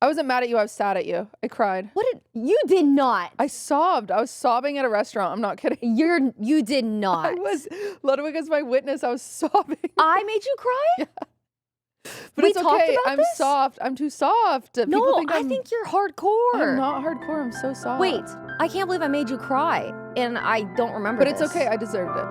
I wasn't mad at you. I was sad at you. I cried. You did not. I sobbed. I was sobbing at a restaurant. I'm not kidding. You did not. I was. Ludwig is my witness. I was sobbing. I made you cry? Yeah. But it's okay. I'm soft. I'm too soft. No, I think you're hardcore. I'm not hardcore. I'm so soft. Wait, I can't believe I made you cry, and I don't remember. But it's okay. I deserved it.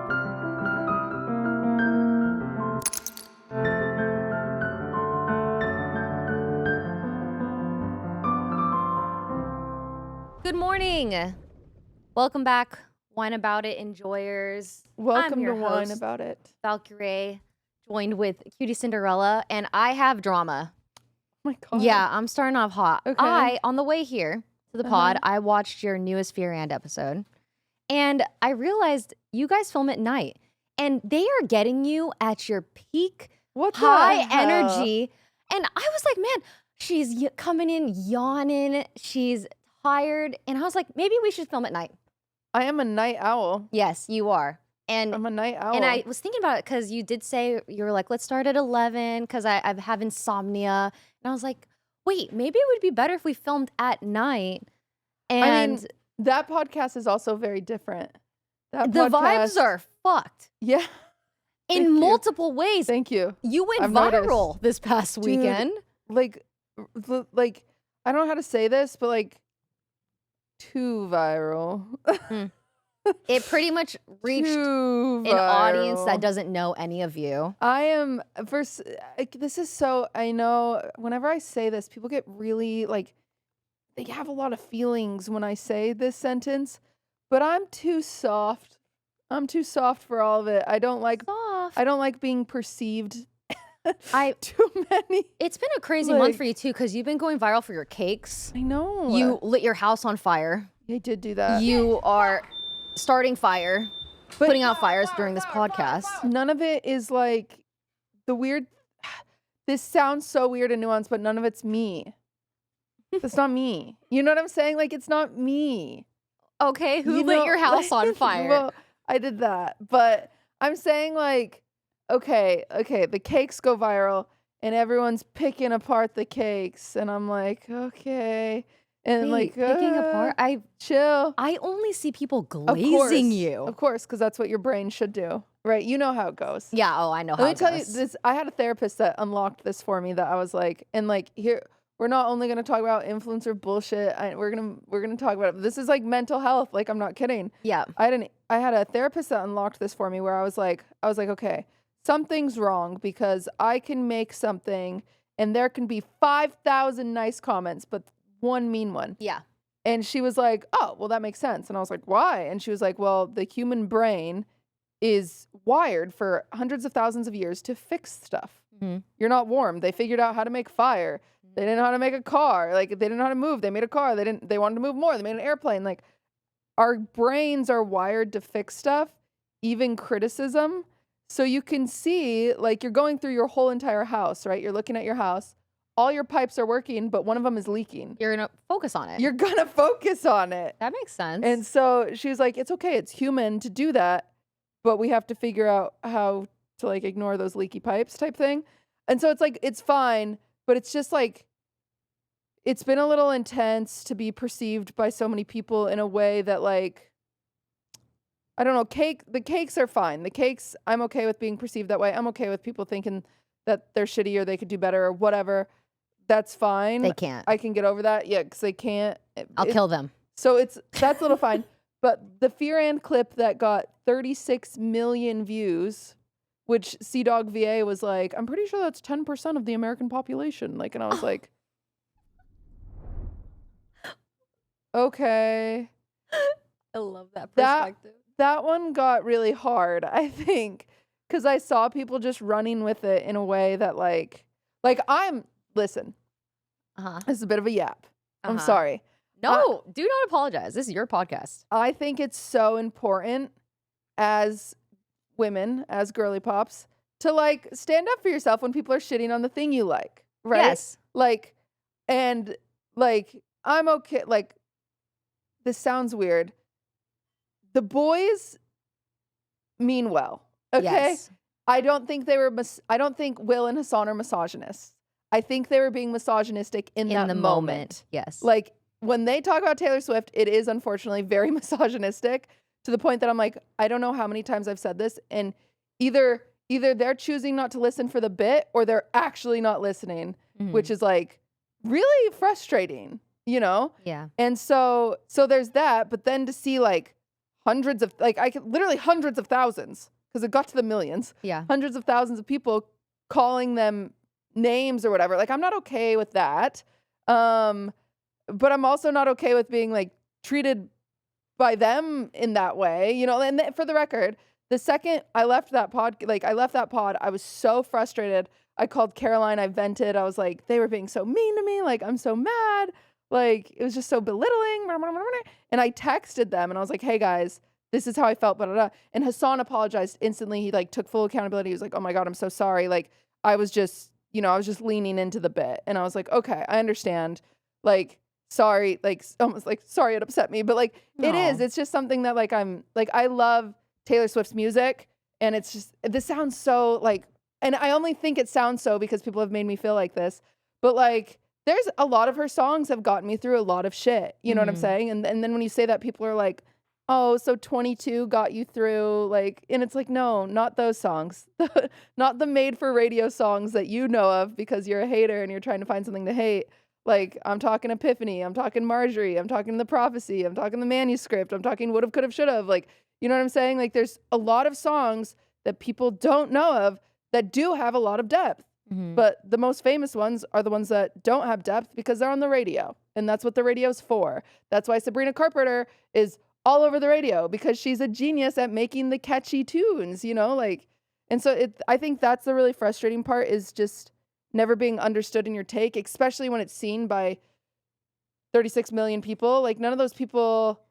Good morning. Welcome back, Wine About It enjoyers. Welcome I'm your to Wine host, About It. Valkyrie, joined with QT Cinderella, and I have drama. Oh my God. Yeah, I'm starting off hot. Okay. On the way here to the pod, I watched your newest Fear and episode, and I realized you guys film at night, and they are getting you at your peak high energy. And I was like, man, she's coming in yawning. She's tired. And I was like, maybe we should film at night. I am a night owl. Yes, you are. And I'm a night owl. And I was thinking about it because you did say, you were like, let's start at 11 because I have insomnia. And I was like, wait, maybe it would be better if we filmed at night. And I mean, that podcast is also very different. The vibes are fucked. Yeah. In multiple ways. Thank you. You went viral this past weekend. Like, I don't know how to say this, but like, too viral. It pretty much reached an audience that doesn't know any of you. I am this is so, I know whenever I say this, people get really like, they have a lot of feelings when I say this sentence, but I'm too soft. I'm too soft for all of it. I don't like being perceived. Too many. It's been a crazy month for you too, because you've been going viral for your cakes. I know. You lit your house on fire. I did do that. You are starting fire, putting out fires during this podcast. None of it is like the weird. This sounds so weird and nuanced, but none of it's me. It's not me. You know what I'm saying? Like, it's not me. Okay, who lit your house on fire? Well, I did that, but I'm saying like, okay, the cakes go viral and everyone's picking apart the cakes, and I'm like, okay, and like picking apart. Chill. I only see people glazing you. Of course, because that's what your brain should do, right? You know how it goes. Yeah. Oh, I know how it goes. Let me tell you this. I had a therapist that unlocked this for me. That I was like, and like here. We're not only going to talk about influencer bullshit. We're gonna talk about it. This is like mental health. Like, I'm not kidding. Yeah. I had a therapist that unlocked this for me, where I was like, okay, something's wrong, because I can make something and there can be 5,000 nice comments, but one mean one. Yeah. And she was like, oh, well, that makes sense. And I was like, why? And she was like, well, the human brain is wired for hundreds of thousands of years to fix stuff. Mm-hmm. You're not warm. They figured out how to make fire. They didn't know how to make a car. Like, they didn't know how to move. They made a car. They wanted to move more. They made an airplane. Like, our brains are wired to fix stuff, even criticism. So you can see, like, you're going through your whole entire house, right? You're looking at your house. All your pipes are working, but one of them is leaking. You're going to focus on it. You're going to focus on it. That makes sense. And so she was like, it's okay. It's human to do that, but we have to figure out how to, like, ignore those leaky pipes type thing. And so it's like, it's fine. But it's just like, it's been a little intense to be perceived by so many people in a way that, like, I don't know, the cakes are fine. The cakes, I'm okay with being perceived that way. I'm okay with people thinking that they're shitty or they could do better or whatever. That's fine. They can't. I can get over that. Yeah, because they can't. I'll kill them. So that's a little fine. But the Fear and clip that got 36 million views, which CDawg VA was like, I'm pretty sure that's 10% of the American population. Like, and I was like, okay. I love that perspective. That one got really hard, I think, because I saw people just running with it in a way that like listen, this is a bit of a yap. I'm sorry. No, do not apologize. This is your podcast. I think it's so important as women, as girly pops, to like stand up for yourself when people are shitting on the thing you like, right? Yes. Like, and like, I'm okay. Like, this sounds weird. The boys mean well, okay? Yes. I don't think Will and Hassan are misogynists. I think they were being misogynistic in that the moment. Yes. Like when they talk about Taylor Swift, it is unfortunately very misogynistic to the point that I'm like, I don't know how many times I've said this, and either they're choosing not to listen for the bit or they're actually not listening, which is like really frustrating, you know? Yeah. And so there's that, but then to see like hundreds of, like literally hundreds of thousands, because it got to the millions. Yeah. Hundreds of thousands of people calling them names or whatever. Like, I'm not okay with that. But I'm also not okay with being like treated by them in that way, you know. And for the record, the second I left that pod, I was so frustrated. I called Caroline, I vented. I was like, they were being so mean to me. Like, I'm so mad. Like, it was just so belittling. And I texted them and I was like, hey guys, this is how I felt. Blah, blah, blah. And Hassan apologized instantly. He like took full accountability. He was like, oh my God, I'm so sorry. Like, I was just leaning into the bit. And I was like, okay, I understand. Like, sorry, like almost like sorry it upset me. But like, it's just something that like, I'm like, I love Taylor Swift's music. And it's just, this sounds so like, and I only think it sounds so because people have made me feel like this. But like, there's a lot of her songs have gotten me through a lot of shit. You know what I'm saying? And then when you say that, people are like, oh, so 22 got you through, like, and it's like, no, not those songs. Not the made for radio songs that you know of because you're a hater and you're trying to find something to hate. Like, I'm talking Epiphany, I'm talking Marjorie, I'm talking The Prophecy, I'm talking The Manuscript, I'm talking Would've, Could've, Should've. Like, you know what I'm saying? Like, there's a lot of songs that people don't know of that do have a lot of depth. But the most famous ones are the ones that don't have depth because they're on the radio. And that's what the radio's for. That's why Sabrina Carpenter is all over the radio, because she's a genius at making the catchy tunes, you know, like, and so I think that's the really frustrating part, is just never being understood in your take, especially when it's seen by 36 million people. Like, none of those people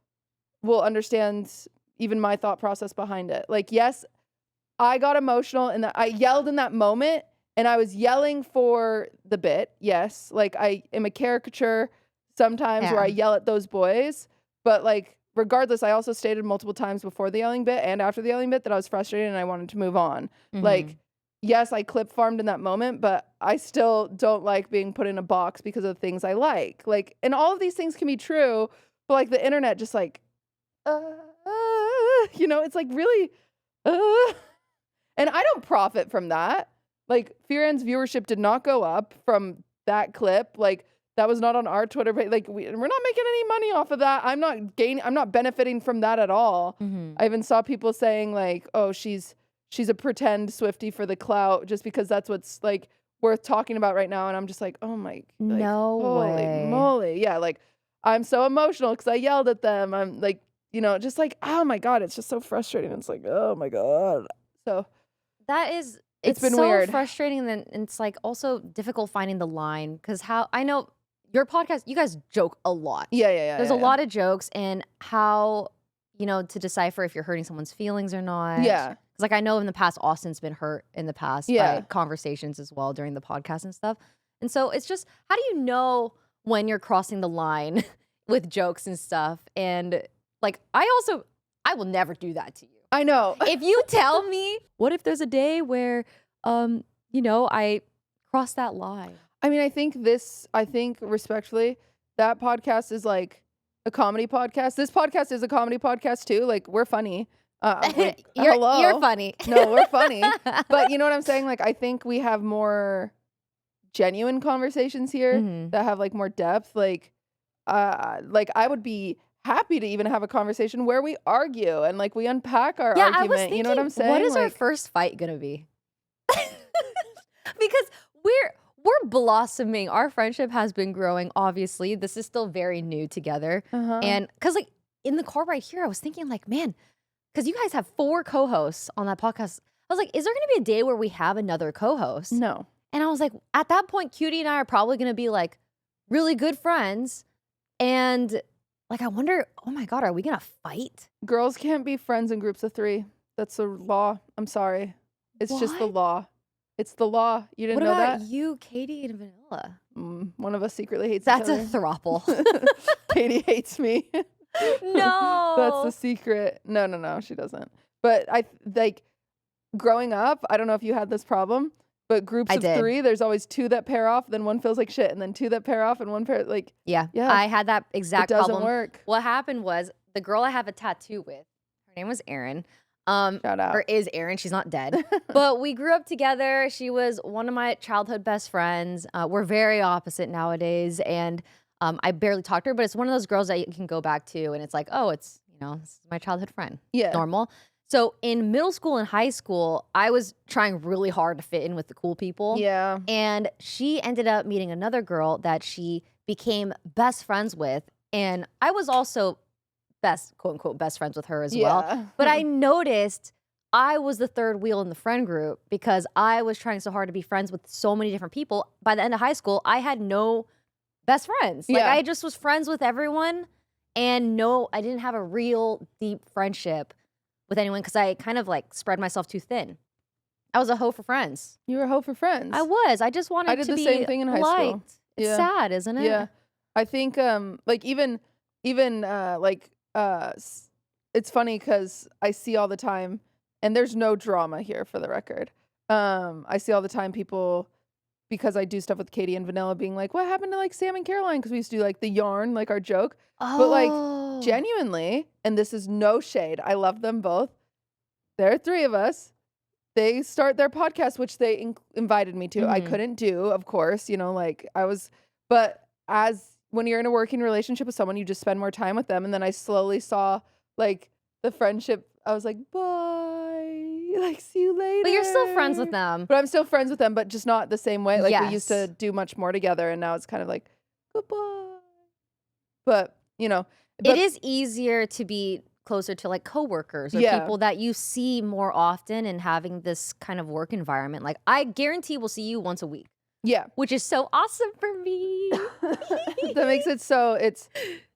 will understand even my thought process behind it. Like, yes, I got emotional and I yelled in that moment, and I was yelling for the bit. Yes. Like, I am a caricature sometimes where I yell at those boys, but like, regardless, I also stated multiple times before the yelling bit and after the yelling bit that I was frustrated and I wanted to move on. Like, yes, I clip farmed in that moment, but I still don't like being put in a box because of things I like. Like, and all of these things can be true, but like the internet just like, you know, it's like really, and I don't profit from that. Like, Fear And's viewership did not go up from that clip. Like, that was not on our Twitter page. Like, we're not making any money off of that. I'm not benefiting from that at all. I even saw people saying like, oh, she's a pretend Swiftie for the clout just because that's what's like worth talking about right now. And I'm just like, oh my, like, no holy way. moly. Yeah. Like, I'm so emotional because I yelled at them. I'm like, you know, just like, oh my God, it's just so frustrating. It's like, oh my God. So that is, it's been so weird. Frustrating. And it's like also difficult finding the line, because how I know your podcast, you guys joke a lot. Yeah. There's a lot of jokes, and how, you know, to decipher if you're hurting someone's feelings or not. Yeah. Because like, I know in the past, Austin's been hurt in the past by conversations as well during the podcast and stuff. And so it's just, how do you know when you're crossing the line with jokes and stuff? And like, I will never do that to you. I know. If you tell me, what if there's a day where, you know, I cross that line? I mean, I think respectfully, that podcast is like a comedy podcast. This podcast is a comedy podcast too. Like, we're funny. Like, hello. You're funny. No, we're funny. But you know what I'm saying? Like, I think we have more genuine conversations here that have like more depth. Like I would be happy to even have a conversation where we argue and like we unpack our argument. I was thinking, you know what I'm saying? What is like, our first fight gonna be? Because we're blossoming. Our friendship has been growing. Obviously, this is still very new together. And because like in the car right here, I was thinking like, man, because you guys have 4 co-hosts on that podcast. I was like, is there gonna be a day where we have another co-host? No. And I was like, at that point, QT and I are probably gonna be like really good friends. And like, I wonder, oh my God, are we gonna fight? Girls can't be friends in groups of 3. That's the law. I'm sorry. It's just the law. It's the law. You didn't know that? What about you, Katie, and Vanilla? One of us secretly hates That's each other. a throuple. Katie hates me. No. That's the secret. No, she doesn't. But I like growing up, I don't know if you had this problem, But groups of 3, there's always 2 that pair off, then one feels like shit, and then 2 that pair off, and one pair like yeah. I had that exact problem. It doesn't work. What happened was the girl I have a tattoo with, her name was Erin. Shout out. Or is Erin? She's not dead. But we grew up together. She was one of my childhood best friends. We're very opposite nowadays, and I barely talk to her. But it's one of those girls that you can go back to, and it's like, oh, it's this is my childhood friend. Yeah, normal. So in middle school and high school, I was trying really hard to fit in with the cool people. Yeah. And she ended up meeting another girl that she became best friends with. And I was also quote unquote, best friends with her as well. But I noticed I was the third wheel in the friend group because I was trying so hard to be friends with so many different people. By the end of high school, I had no best friends. Like I just was friends with everyone. And I didn't have a real deep friendship with anyone because I kind of like spread myself too thin. I was a hoe for friends. You were a hoe for friends. I was. I just wanted to be I did the same thing in high school. It's sad, isn't it? Yeah. I think like even it's funny because I see all the time, and there's no drama here for the record. I see all the time people, because I do stuff with Katie and Vanilla, being like, what happened to like Sam and Caroline? Because we used to do like the yarn, like our joke. But like genuinely, and this is no shade, I love them both. There are 3 of us. They start their podcast, which they invited me to. I couldn't do, of course, but when you're in a working relationship with someone, you just spend more time with them. And then I slowly saw like the friendship. I was like, bye, like see you later. But you're still friends with them. But I'm still friends with them, but just not the same way. Like we used to do much more together, and now it's kind of like goodbye. But it is easier to be closer to like coworkers or people that you see more often and having this kind of work environment. Like I guarantee we'll see you once a week. Yeah. Which is so awesome for me. That makes it so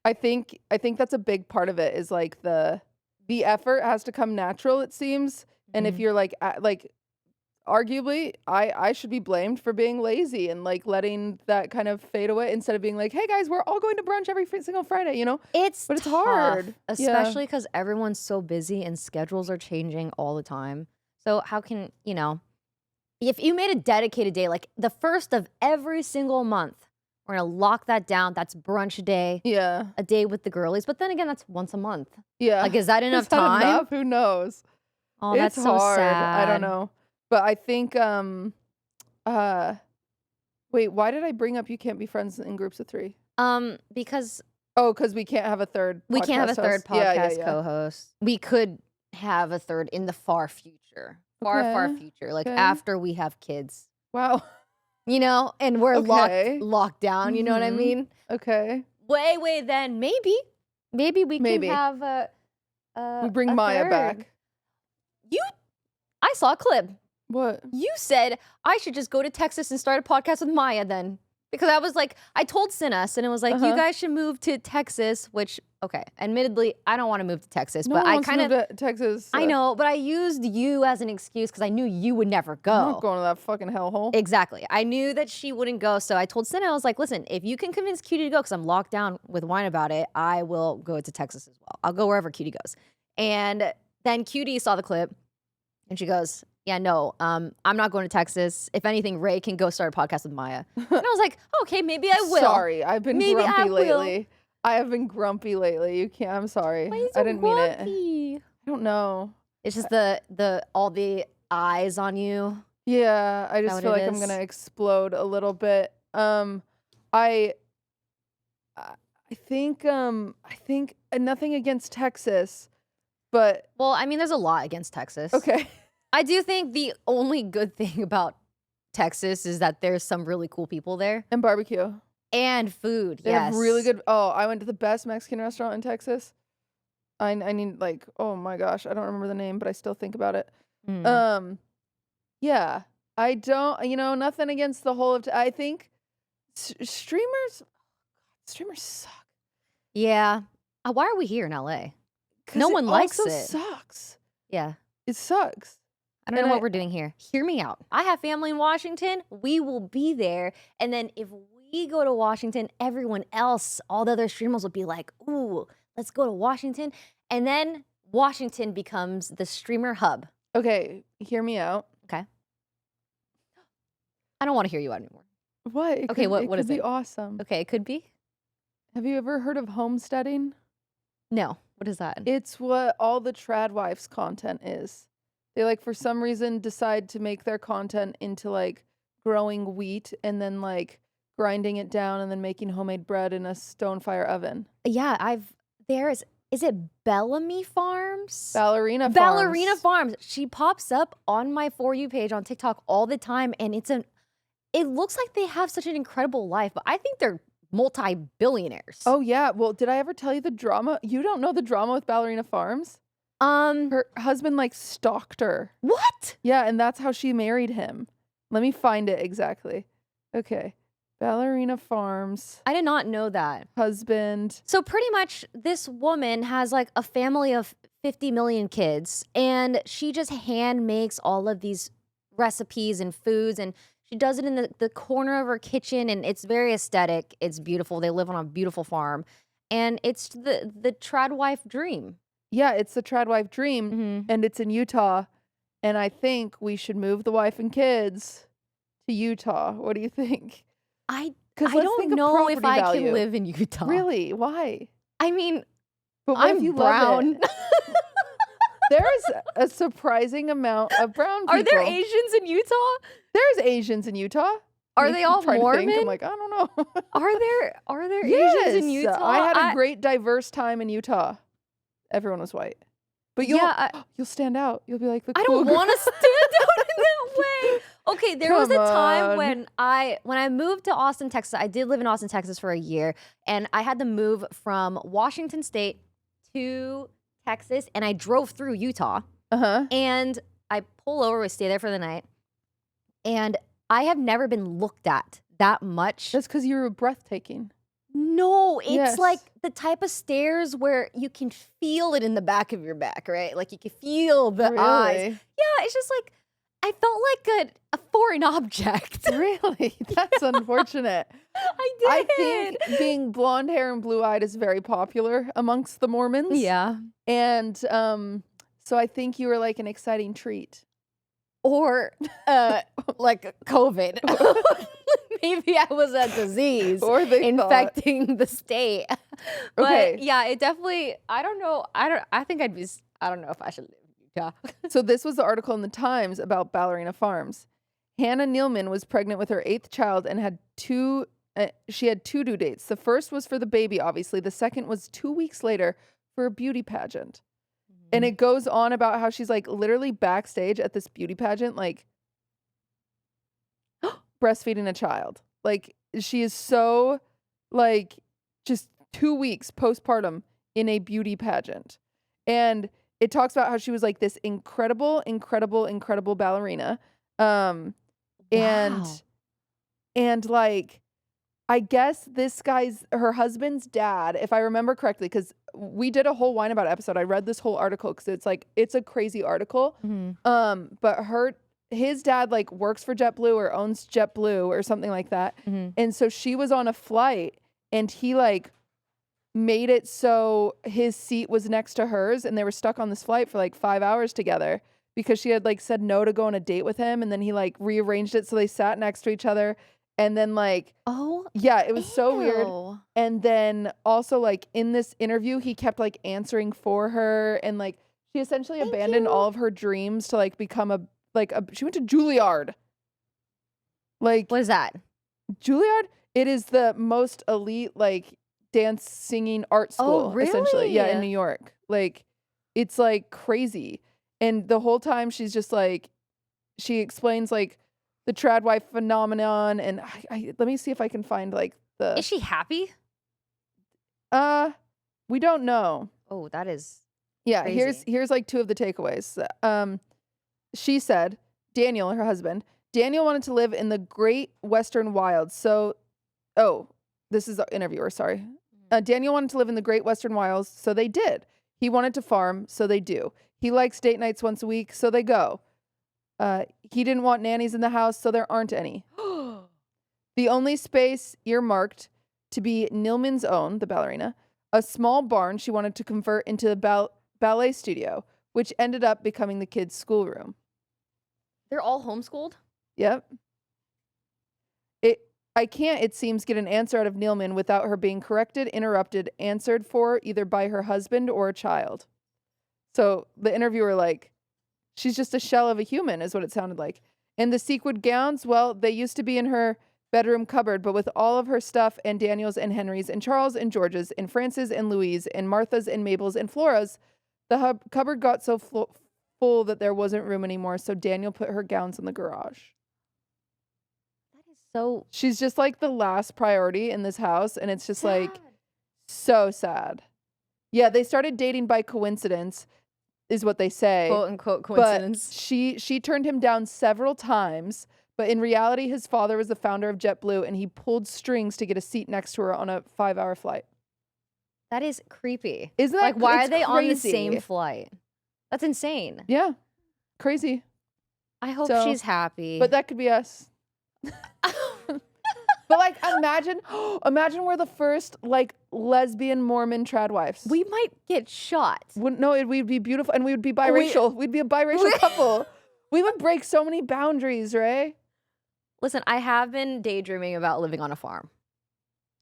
I think that's a big part of it is like the effort has to come natural, it seems. And if you're like arguably, I should be blamed for being lazy and like letting that kind of fade away instead of being like, hey guys, we're all going to brunch every single Friday, But it's tough, hard. Especially because everyone's so busy and schedules are changing all the time. So how can, if you made a dedicated day, like the first of every single month, we're going to lock that down. That's brunch day. Yeah. A day with the girlies. But then again, that's once a month. Yeah. Like, is that enough time? Enough? Who knows? Oh, that's so hard. sad. I don't know. But I think, wait, why did I bring up you can't be friends in groups of 3? Because. Oh, because we can't have a third We can't have a third host. podcast co-host. We could have a third in the far future. Far future. Like after we have kids. Wow. And we're locked down. You know what I mean? Okay. Way then maybe we can have we bring Maya third. back. I saw a clip. What? You said I should just go to Texas and start a podcast with Maya then. Because I was like, I told Sinas and it was like, you guys should move to Texas, which, okay, admittedly, I don't want to move to Texas, but I kind of, Texas. I know, but I used you as an excuse because I knew you would never go. I'm not going to that fucking hellhole. Exactly. I knew that she wouldn't go. So I told Sinas, I was like, listen, if you can convince QT to go, because I'm locked down with wine about it, I will go to Texas as well. I'll go wherever QT goes. And then QT saw the clip and she goes, yeah, no, I'm not going to Texas. If anything, Rae can go start a podcast with Maya. And I was like, okay, maybe I will. Sorry, I've been grumpy lately. I have been grumpy lately. You can't. I'm sorry. Why are you so I didn't grumpy? mean it. I don't know. It's just all the eyes on you. Yeah, I just feel like I'm gonna explode a little bit. I think nothing against Texas, but well, I mean, there's a lot against Texas. Okay. I do think the only good thing about Texas is that there's some really cool people there. And barbecue. And food, They have really good. Oh, I went to the best Mexican restaurant in Texas. I need like, oh my gosh, I don't remember the name, but I still think about it. Yeah, I don't, nothing against the whole of, I think streamers suck. Yeah. Why are we here in LA? No one likes it. It sucks. Yeah. It sucks. I don't know what we're doing here. Hear me out. I have family in Washington. We will be there. And then if we go to Washington, everyone else, all the other streamers will be like, ooh, let's go to Washington. And then Washington becomes the streamer hub. Okay, hear me out. Okay. I don't want to hear you out anymore. What? It Okay, could, what it could is be it? awesome. Okay, it could be. Have you ever heard of homesteading? No. What is that? It's what all the trad wives content is. They like for some reason decide to make their content into like growing wheat and then like grinding it down and then making homemade bread in a stone fire oven. Yeah, is it Bellamy Farms? Ballerina Farms. Ballerina Farms. She pops up on my For You page on TikTok all the time, and it looks like they have such an incredible life, but I think they're multi-billionaires. Oh yeah. Well, did I ever tell you the drama? You don't know the drama with Ballerina Farms? Her husband like stalked her. What? Yeah, and that's how she married him. Let me find it exactly. Okay. Ballerina Farms. I did not know that. Husband. So pretty much this woman has like a family of 50 million kids, and she just hand makes all of these recipes and foods, and she does it in the corner of her kitchen, and it's very aesthetic. It's beautiful. They live on a beautiful farm, and it's the trad wife dream. Yeah, it's the trad wife dream, and it's in Utah. And I think we should move the wife and kids to Utah. What do you think? I don't know if I can live in Utah. Really? Why? I mean, but what I'm if you brown. love it? There's a surprising amount of brown people. Are there Asians in Utah? There's Asians in Utah. Are they all Mormon? I'm like, I don't know. Are there Yes. Asians in Utah? I had a great diverse time in Utah. Everyone was white. But you'll stand out. You'll be like the cool I don't want to stand out in that way. Okay, there was a time on. when I moved to Austin, Texas. I did live in Austin, Texas for a year, and I had to move from Washington State to Texas, and I drove through Utah. And I pull over, we stay there for the night, and I have never been looked at that much. That's because you were breathtaking. No, it's like the type of stairs where you can feel it in the back of your back, right? Like you can feel the eyes. Yeah, it's just like I felt like a foreign object. Really? That's unfortunate. I think being blonde hair and blue-eyed is very popular amongst the Mormons. Yeah. And so I think you were like an exciting treat. Or like COVID. Maybe I was a disease or they infecting the state. But okay. Yeah, it definitely, I don't know. I think I don't know if I should live in Utah. So this was the article in the Times about Ballerina Farms. Hannah Nealman was pregnant with her 8th child and had she had 2 due dates. The first was for the baby, obviously. The second was 2 weeks later for a beauty pageant. And it goes on about how she's like literally backstage at this beauty pageant, like breastfeeding a child. Like she is so like just 2 weeks postpartum in a beauty pageant. And it talks about how she was like this incredible ballerina. And like, I guess her husband's dad, if I remember correctly, because we did a whole Wine About episode. I read this whole article because it's a crazy article. But his dad like works for JetBlue or owns JetBlue or something like that. And so she was on a flight and he like made it so his seat was next to hers and they were stuck on this flight for like 5 hours together because she had like said no to go on a date with him. And then he like rearranged it so they sat next to each other. And then like, it was so weird. And then also like in this interview, he kept like answering for her. And like, she essentially abandoned all of her dreams to like become she went to Juilliard. Like, what is that? Juilliard? It is the most elite like dance singing art school, essentially. Yeah, in New York. Like, it's like crazy. And the whole time she's just like, she explains like the trad wife phenomenon. And let me see if I can find like the. Is she happy? We don't know. Oh, that is. Yeah, crazy. here's like 2 of the takeaways. She said, Daniel, her husband, Daniel wanted to live in the great western wilds. So, this is the interviewer, sorry. Daniel wanted to live in the great western wilds, so they did. He wanted to farm, so they do. He likes date nights once a week, so they go. He didn't want nannies in the house, so there aren't any. The only space earmarked to be Nealman's own, the ballerina, a small barn she wanted to convert into the ballet studio, which ended up becoming the kids' schoolroom. They're all homeschooled? Yep. I can't, it seems, get an answer out of Neilman without her being corrected, interrupted, answered for either by her husband or a child. So the interviewer, like, she's just a shell of a human is what it sounded like. And the sequin gowns, well, they used to be in her bedroom cupboard, but with all of her stuff and Daniel's and Henry's and Charles and George's and Frances and Louise and Martha's and Mabel's and Flora's, the cupboard got so full that there wasn't room anymore. So Daniel put her gowns in the garage. So she's just like the last priority in this house, and it's just like so sad. Yeah, they started dating by coincidence, is what they say. Quote unquote coincidence. But she turned him down several times, but in reality, his father was the founder of JetBlue, and he pulled strings to get a seat next to her on a 5-hour flight. That is creepy. Isn't that like why are they crazy. On the same flight? That's insane. Yeah, crazy. I hope she's happy. But that could be us. But like imagine we're the first like lesbian Mormon trad wives. We might get shot. We'd be beautiful, and we would be biracial. We'd be a biracial couple. We would break so many boundaries, Rae. Listen, I have been daydreaming about living on a farm.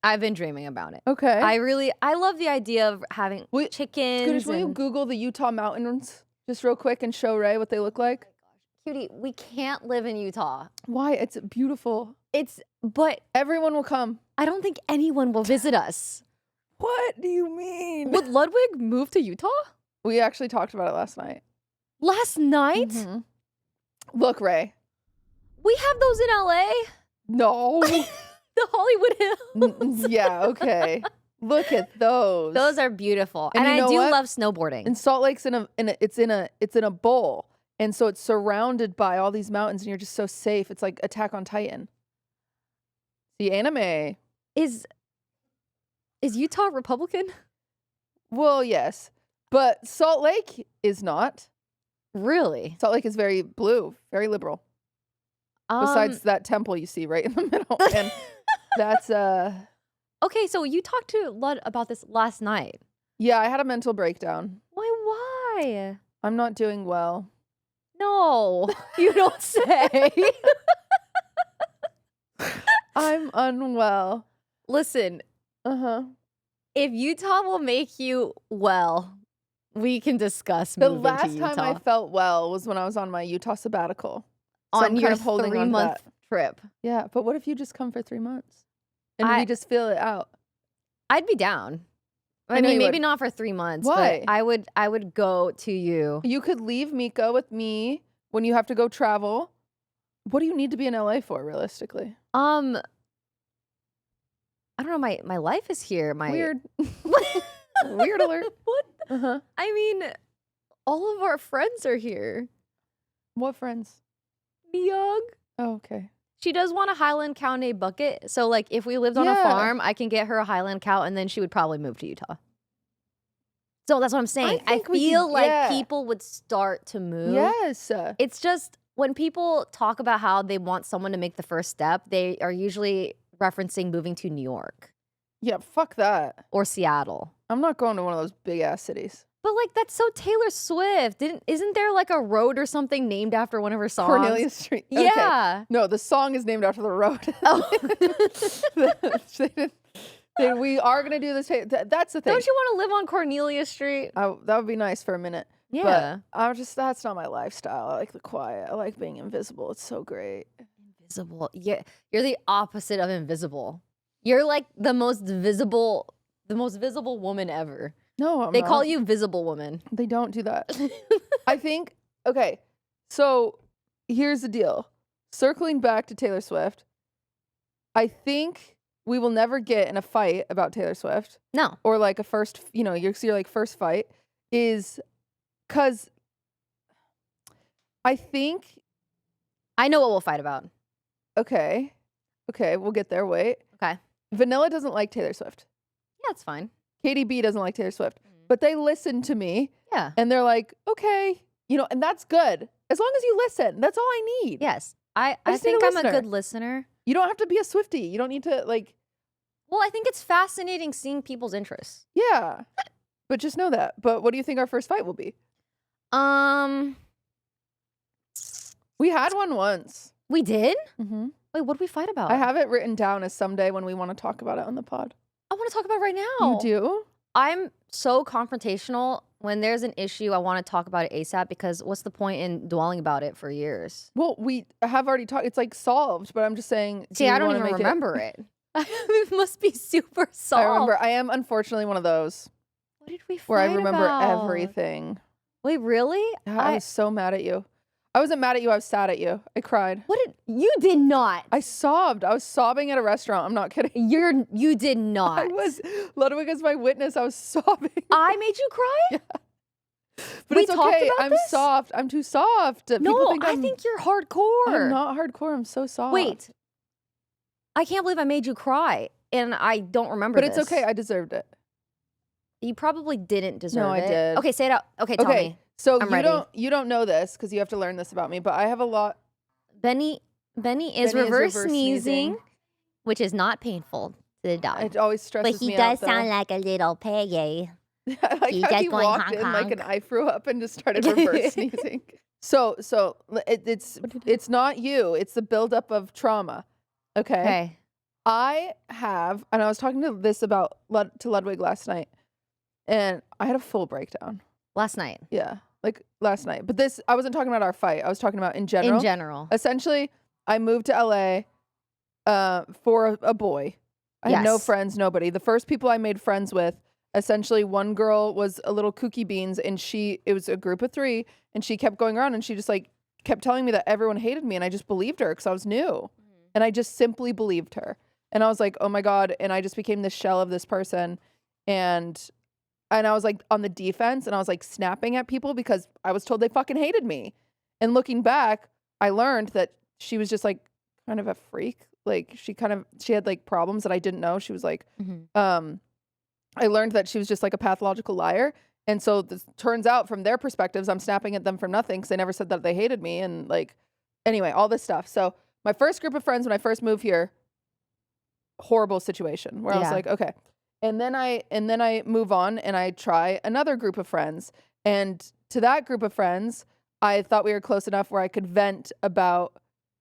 I've been dreaming about it. Okay. I love the idea of having chickens. Will you Google the Utah mountains just real quick and show Rae what they look like? Cutie, we can't live in Utah. Why? It's beautiful. But everyone will come. I don't think anyone will visit us. What do you mean? Would Ludwig move to Utah? We actually talked about it last night. Last night? Mm-hmm. Look, Rae. We have those in LA. No. The Hollywood Hills. Yeah, okay. Look at those. Those are beautiful. And I do love snowboarding. And Salt Lake's in a bowl. And so it's surrounded by all these mountains, and you're just so safe. It's like Attack on Titan. The anime. Is Utah Republican? Well, yes. But Salt Lake is not. Really? Salt Lake is very blue, very liberal. Besides that temple you see right in the middle. And that's Okay, so you talked to Lud about this last night. Yeah, I had a mental breakdown. Why? I'm not doing well. No, you don't say. I'm unwell. Listen. If Utah will make you well, we can discuss moving to Utah. The last time I felt well was when I was on my Utah sabbatical. So on your 3-month trip. Yeah, but what if you just come for 3 months? And we just feel it out? I'd be down. I mean, maybe not for 3 months. Why? But I would go to you. You could leave Mika with me when you have to go travel. What do you need to be in LA for, realistically? I don't know. My life is here. Weird. Weird alert. What? I mean, all of our friends are here. What friends? Myung. Oh, okay. She does want a Highland cow named Bucket. So, like, if we lived on a farm, I can get her a Highland cow, and then she would probably move to Utah. So that's what I'm saying. I feel like people would start to move. Yes. It's just when people talk about how they want someone to make the first step, they are usually referencing moving to New York. Yeah, fuck that. Or Seattle. I'm not going to one of those big ass cities. But like that's so Taylor Swift. Isn't there like a road or something named after one of her songs? Cornelia Street. Okay. Yeah. No, the song is named after the road. Oh. We are gonna do this. That's the thing. Don't you want to live on Cornelia Street? That would be nice for a minute. Yeah. But that's not my lifestyle. I like the quiet. I like being invisible. It's so great. Invisible. Yeah. You're the opposite of invisible. You're like the most visible woman ever. No, they call you visible woman. They don't do that. I think, okay, so here's the deal. Circling back to Taylor Swift, I think we will never get in a fight about Taylor Swift. No. Or like a first, your like first fight is because I think. I know what we'll fight about. Okay, we'll get there. Wait. Okay. Vanilla doesn't like Taylor Swift. Yeah, it's fine. Katie B doesn't like Taylor Swift, but they listen to me. Yeah. And they're like, okay, and that's good. As long as you listen, that's all I need. Yes. I think I'm a good listener. You don't have to be a Swiftie. You don't need to Well, I think it's fascinating seeing people's interests. Yeah. But just know that. But what do you think our first fight will be? We had one once. We did? Mm-hmm. Wait, what did we fight about? I have it written down as someday when we want to talk about it on the pod. I want to talk about it right now. You do? I'm so confrontational. When there's an issue, I want to talk about it ASAP because what's the point in dwelling about it for years? Well, we have already talked. It's like solved, but I'm just saying. See, I don't even remember it. It must be super solved. I remember. I am unfortunately one of those. What did we fight where I remember about? everything. Wait, really? Yeah, I was so mad at you. I wasn't mad at you. I was sad at you. I cried. You did not. I sobbed. I was sobbing at a restaurant. I'm not kidding. You did not. I was. Ludwig is my witness. I was sobbing. I made you cry? Yeah. But We it's talked okay. about I'm this? soft. I'm too soft. No, I think you're hardcore. I'm not hardcore. I'm so soft. Wait. I can't believe I made you cry, and I don't remember But this. it's okay. I deserved it. You probably didn't deserve it. No, I did. Okay, say it out. Okay, tell me. So I'm ready. you don't know this because you have to learn this about me, but I have a lot. Benny is reverse sneezing, which is not painful to the dog. It always stresses me out. But he does sound like a little piggy. I like He's how just he going walked honk, in like honk. an eye threw up and just started reverse sneezing. So it's not you. It's the buildup of trauma. Okay. I have, and I was talking to this about to Ludwig last night, and I had a full breakdown. Last night. Yeah, like last night. But this, I wasn't talking about our fight. I was talking about in general. In general. Essentially, I moved to LA for a boy. I had no Yes. friends, nobody. The first people I made friends with, essentially one girl was a little kooky beans, and it was a group of 3, and she kept going around and she just like kept telling me that everyone hated me, and I just believed her because I was new. And I just simply believed her. And I was like, oh my God. And I just became this shell of this person. And I was like on the defense, and I was like snapping at people because I was told they fucking hated me. And looking back, I learned that she was just like kind of a freak. Like she had like problems that I didn't know. She was like, I learned that she was just like a pathological liar. And so this turns out from their perspectives, I'm snapping at them for nothing because they never said that they hated me. And like, anyway, all this stuff. So my first group of friends when I first moved here, horrible situation where I was like, okay. And then I move on and I try another group of friends. And to that group of friends, I thought we were close enough where I could vent about,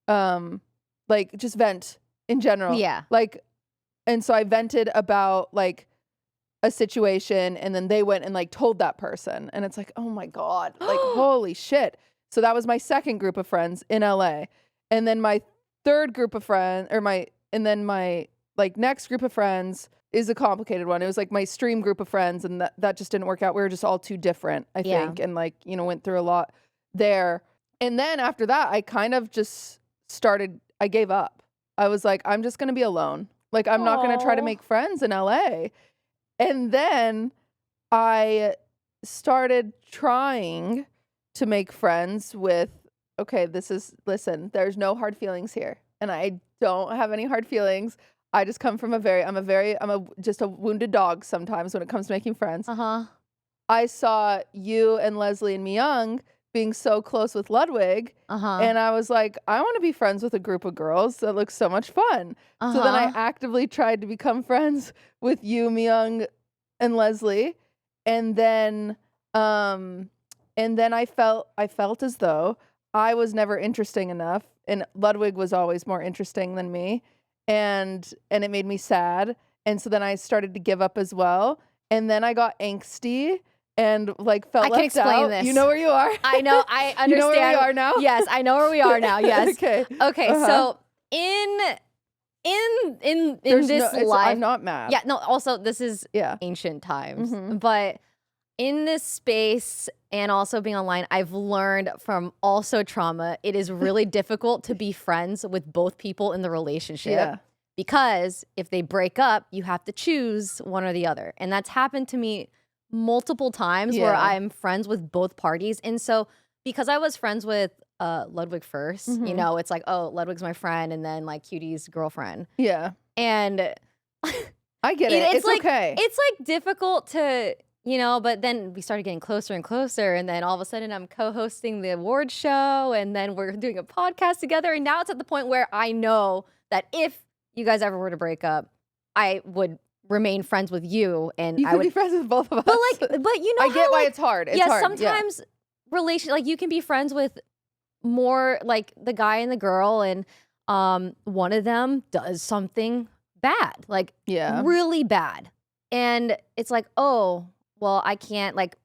like just vent in general. Yeah. Like, and so I vented about like a situation, and then they went and like told that person. And it's like, oh my God, like, holy shit. So that was my second group of friends in LA. And then my third group of friends, my like next group of friends is a complicated one. It was like my stream group of friends, and that just didn't work out. We were just all too different, I think. And like, went through a lot there. And then after that, I kind of just I gave up. I was like, I'm just going to be alone. Like, I'm not going to try to make friends in LA. And then I started trying to make friends with, okay, listen, there's no hard feelings here. And I don't have any hard feelings. I just come from just a wounded dog sometimes when it comes to making friends. I saw you and Leslie and Myung being so close with Ludwig. And I was like, I want to be friends with a group of girls. That looks so much fun. So then I actively tried to become friends with you, Myung, and Leslie. And then I felt as though I was never interesting enough, and Ludwig was always more interesting than me. And it made me sad. And so then I started to give up as well. And then I got angsty and like felt left out. I can explain this. You know where you are? I know. I understand. You know where we are now? Yes, I know where we are now. Yes. Okay. So in this life, I'm not mad. Yeah. No. Also, this is ancient times, but in this space and also being online, I've learned from also trauma, it is really difficult to be friends with both people in the relationship because if they break up, you have to choose one or the other. And that's happened to me multiple times where I'm friends with both parties. And so because I was friends with Ludwig first, it's like, oh, Ludwig's my friend, and then like QT's girlfriend. Yeah. And I get it. It's like, okay. It's like difficult to... but then we started getting closer and closer, and then all of a sudden I'm co-hosting the award show, and then we're doing a podcast together, and now it's at the point where I know that if you guys ever were to break up, I would remain friends with you, and you I could would be friends with both of us. But I get why it's hard. It's hard. Sometimes like you can be friends with more like the guy and the girl, and one of them does something bad, like really bad. And it's like, oh, well, I can't, like,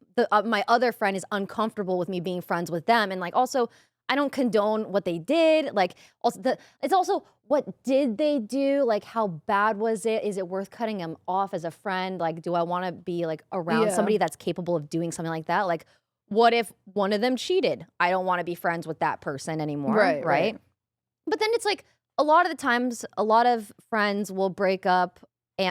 my other friend is uncomfortable with me being friends with them. And like, also, I don't condone what they did. Like, also, it's also, what did they do? Like, how bad was it? Is it worth cutting them off as a friend? Like, do I want to be like around somebody that's capable of doing something like that? Like, what if one of them cheated? I don't want to be friends with that person anymore. Right. But then it's like, a lot of the times, a lot of friends will break up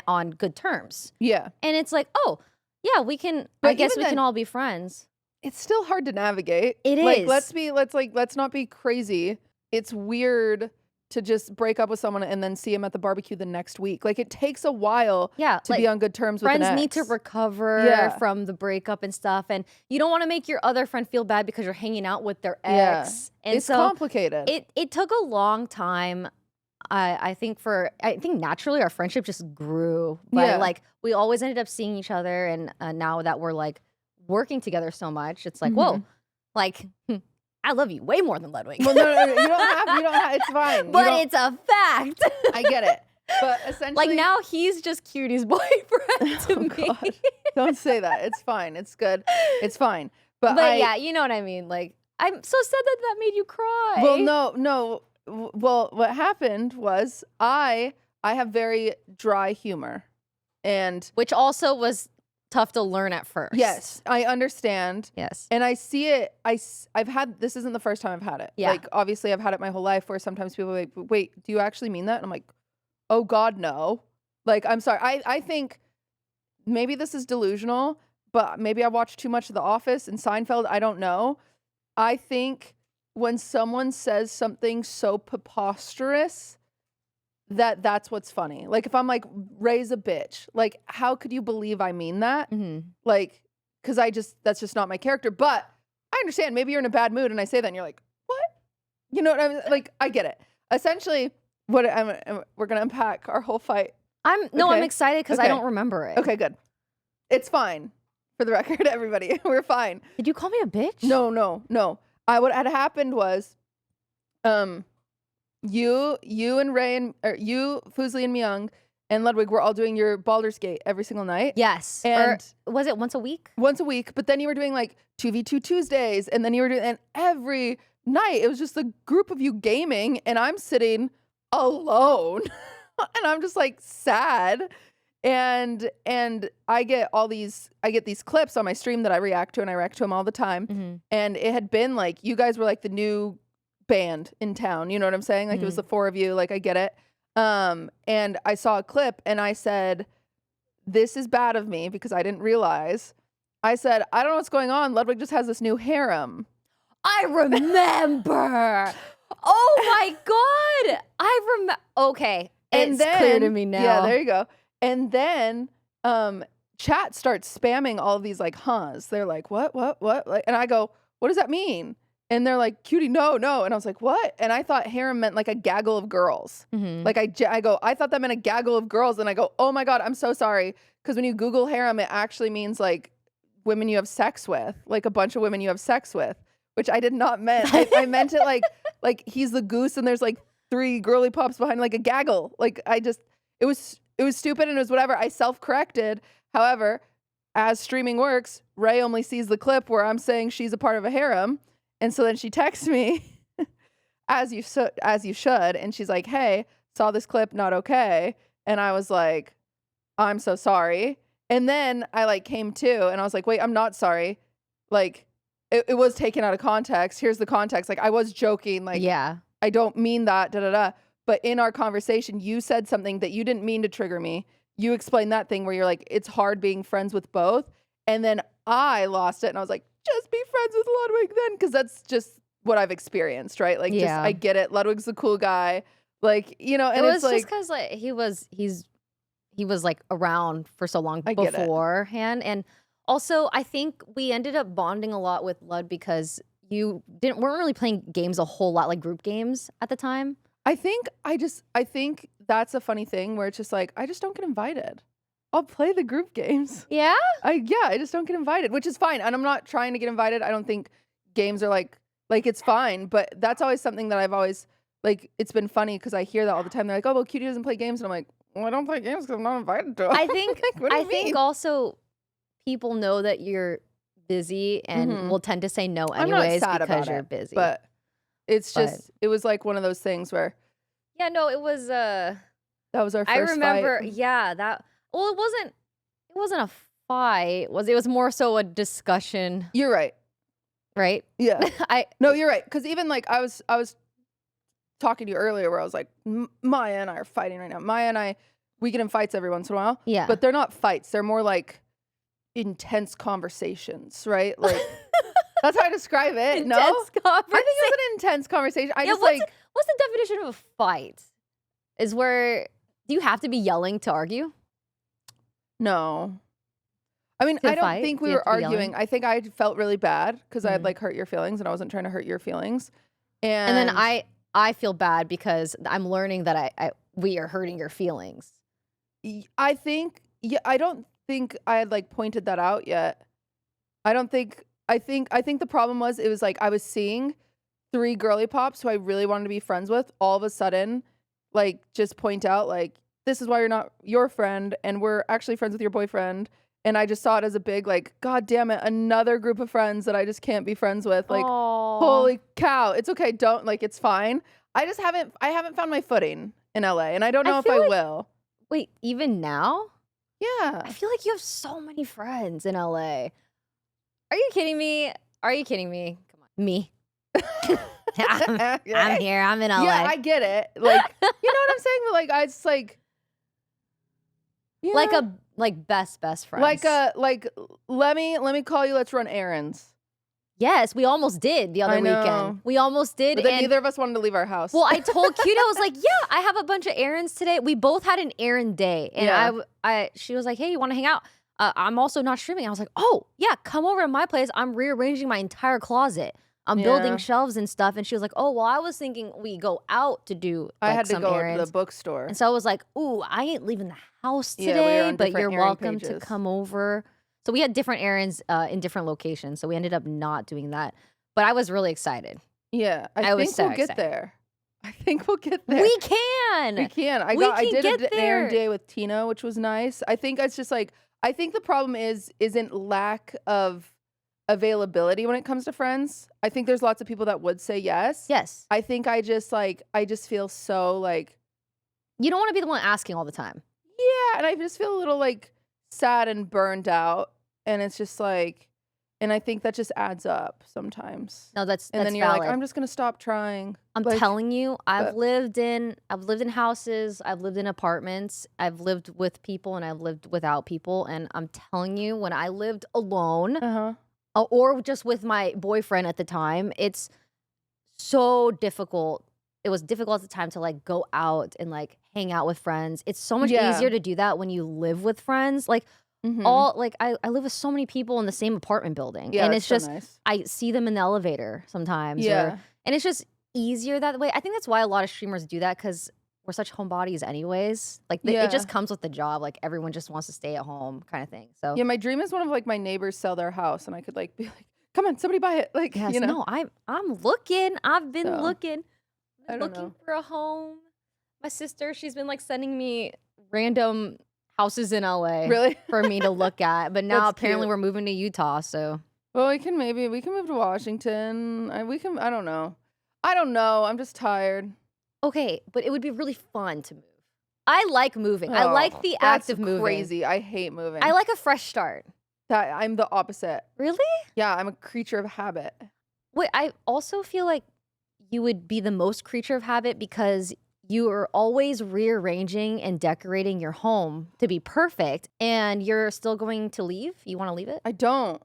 on good terms. Yeah. And it's like, oh, yeah, we can, I guess we can all be friends. It's still hard to navigate. It like, is. Let's not be crazy. It's weird to just break up with someone and then see him at the barbecue the next week. Like, it takes a while to be on good terms with an ex. Friends need to recover from the breakup and stuff. And you don't want to make your other friend feel bad because you're hanging out with their ex. And it's complicated. It took a long time. I think naturally our friendship just grew. But like, we always ended up seeing each other. And now that we're like working together so much, it's like, whoa, like, I love you way more than Ludwig. Well, no, you don't have, it's fine. But it's a fact. I get it. But essentially, like, now he's just Cutie's boyfriend to me. God. Don't say that. It's fine. It's good. It's fine. But yeah, you know what I mean. Like, I'm so sad that made you cry. Well, no. Well, what happened was I have very dry humor, and which also was tough to learn at first. Yes, I understand. Yes. And I see it. I've had, this isn't the first time I've had it. Yeah. Like, obviously I've had it my whole life where sometimes people are like, wait, do you actually mean that? And I'm like, oh God, no. Like, I'm sorry. I think maybe this is delusional, but maybe I watched too much of The Office and Seinfeld. I don't know. I think when someone says something so preposterous, that's what's funny. Like, if I'm like, Rae's a bitch, like, how could you believe I mean that? Like, because that's just not my character. But I understand, maybe you're in a bad mood and I say that and you're like, what? You know what I mean? Like, I get it. Essentially, we're gonna unpack our whole fight. I'm excited because I don't remember it. Okay, good. It's fine. For the record, everybody, we're fine. Did you call me a bitch? No. What had happened was, you and Rae you, Fuslie and Myung and Ludwig were all doing your Baldur's Gate every single night. Yes. And was it once a week? Once a week, but then you were doing like 2v2 Tuesdays, and then you were doing, and every night it was just a group of you gaming, and I'm sitting alone, and I'm just like sad. And I get these clips on my stream that I react to, and I react to them all the time. And it had been like, you guys were like the new band in town, you know what I'm saying? Like, it was the four of you, like, I get it. And I saw a clip and I said, this is bad of me because I didn't realize. I said, I don't know what's going on. Ludwig just has this new harem. I remember. Oh my God. Okay. It's clear to me now. Yeah, there you go. And then chat starts spamming all of these like huhs. They're like, what? Like, and I go, what does that mean? And they're like, cutie, no. And I was like, what? And I thought harem meant like a gaggle of girls. Like, I go, I thought that meant a gaggle of girls. And I go, oh my God, I'm so sorry. Because when you Google harem, it actually means like women you have sex with, like a bunch of women you have sex with, which I did not meant. I meant it like he's the goose and there's like 3 girly pops behind, like a gaggle. Like, it was stupid and it was whatever. I self-corrected. However, as streaming works, Rae only sees the clip where I'm saying she's a part of a harem. And so then she texts me, as you should, and she's like, hey, saw this clip, not okay. And I was like, I'm so sorry. And then I like came to, and I was like, wait, I'm not sorry. Like, it was taken out of context. Here's the context. Like, I was joking. Like, yeah, I don't mean that, But in our conversation, you said something that you didn't mean to trigger me. You explained that thing where you're like, it's hard being friends with both. And then I lost it and I was like, just be friends with Ludwig then. Because that's just what I've experienced, right? Like, just, I get it. Ludwig's the cool guy. Like, you know, and it was it's like, just because like he was like around for so long beforehand. And also I think we ended up bonding a lot with Lud because you weren't really playing games a whole lot, like group games at the time. I think that's a funny thing where it's just like, I just don't get invited. I'll play the group games. Yeah? I just don't get invited, which is fine. And I'm not trying to get invited. I don't think games are like it's fine, but that's always something that I've always like it's been funny because I hear that all the time. They're like, oh, well, QT doesn't play games. And I'm like, well, I don't play games because I'm not invited to. I think like, what do you mean? also people know that you're busy and will tend to say no I'm not anyways sad because about you're it, busy. But it's just, it was like one of those things where. Yeah, no, it was that was our first I remember, fight. yeah, well, it wasn't a fight. It was more so a discussion. You're right. Right? Yeah. No, you're right. Because even like I was talking to you earlier where I was like, Maya and I are fighting right now. Maya and I, we get in fights every once in a while. Yeah. But they're not fights. They're more like intense conversations, right? Like that's how I describe it. Intense no? conversation. I think it's an intense conversation. What's the definition of a fight? Is where do you have to be yelling to argue? No. I mean, To I don't fight? think Do we you were have to be yelling? arguing. I think I felt really bad because I had like hurt your feelings and I wasn't trying to hurt your feelings. And then I feel bad because I'm learning that we are hurting your feelings. I think, I don't think I had like pointed that out yet. I think the problem was, it was like I was seeing 3 girly pops who I really wanted to be friends with all of a sudden, like just point out like, this is why you're not your friend and we're actually friends with your boyfriend. And I just saw it as a big like, God damn it, another group of friends that I just can't be friends with. Like, holy cow, it's okay, don't, like, it's fine. I haven't found my footing in LA and I don't know if I will. Wait, even now? Yeah. I feel like you have so many friends in LA. Are you kidding me? Are you kidding me? Come on. Me. I'm here. I'm in LA. Yeah, I get it. Like, you know what I'm saying? But like, I just like, yeah. Like best friends. Like let me call you. Let's run errands. Yes, we almost did the other weekend. We almost did. But then neither of us wanted to leave our house. Well, I told QT, I was like, yeah, I have a bunch of errands today. We both had an errand day. And she was like, hey, you want to hang out? I'm also not streaming. I was like, oh, yeah, come over to my place. I'm rearranging my entire closet. I'm building shelves and stuff. And she was like, oh, well, I was thinking we go out to do I had to some go errands. to the bookstore. And so I was like, ooh, I ain't leaving the house Yeah, today, on but different you're errand welcome to pages. come over. So we had different errands in different locations. So we ended up not doing that. But I was really excited. Yeah, I was think so we'll get excited. there. I think we'll get there. We can. We can. I can did get an errand there. day with Tina, which was nice. I think it's just like, I think the problem isn't lack of availability when it comes to friends. I think there's lots of people that would say yes. Yes. I think I just feel so like, You don't want to be the one asking all the time. yeah, and I just feel a little like sad and burned out, and it's just like, and I think that just adds up sometimes. No, that's And then you're valid. like, I'm just gonna stop trying. I'm Like, telling you, I've lived in houses, I've lived in apartments, I've lived with people, and I've lived without people. And I'm telling you, when I lived alone, or just with my boyfriend at the time, it's so difficult. It was difficult at the time to like go out and like hang out with friends. It's so much easier to do that when you live with friends. Like I live with so many people in the same apartment building. Yeah, and it's it's so just nice. I see them in the elevator sometimes. Yeah. And it's just easier that way. I think that's why a lot of streamers do that, because we're such homebodies anyways. Like it just comes with the job. Like everyone just wants to stay at home kind of thing. So Yeah, my dream is one of like my neighbors sell their house and I could like be like, come on, somebody buy it. Like, yes, you know. no, I'm looking. I've been So, looking. I don't Looking know. for a home. My sister, she's been like sending me random houses in LA Really? for me to look at. But now That's apparently cute. we're moving to Utah, so Well, we can move to Washington. I don't know. I'm just tired. okay, but it would be really fun to move. I like moving. I like the act of moving. Crazy. I hate moving. I like a fresh start. I'm the opposite. Really? Yeah, I'm a creature of habit. Wait, I also feel like you would be the most creature of habit because you are always rearranging and decorating your home to be perfect, and you're still going to leave? You want to leave it? I don't.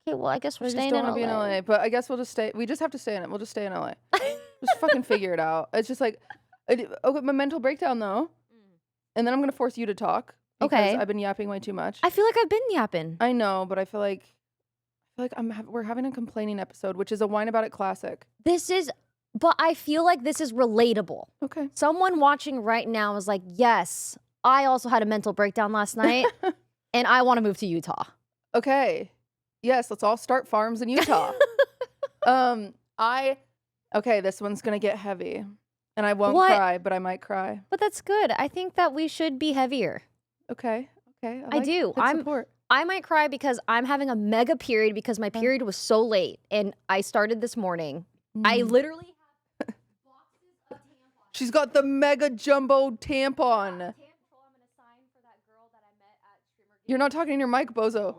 Okay, well, I guess I we're just staying don't in want to be in LA. LA. But I guess we'll just stay. We just have to stay in it. We'll just stay in LA. Just fucking figure it out. It's just like, okay, my mental breakdown though. And then I'm gonna force you to talk. Because Okay. I've been yapping way too much. I feel like I've been yapping. I know, but I feel like we're having a complaining episode, which is a whine about it classic. But I feel like this is relatable. Okay. Someone watching right now is like, yes, I also had a mental breakdown last night and I want to move to Utah. Okay. Yes, let's all start farms in Utah. I Okay, this one's gonna get heavy. And I won't What? cry, but I might cry. But that's good. I think that we should be heavier. Okay. Okay. I do. Support. I might cry because I'm having a mega period because my period was so late and I started this morning. I literally have boxes of tampons. She's got the mega jumbo tampon. You're not talking in your mic, bozo.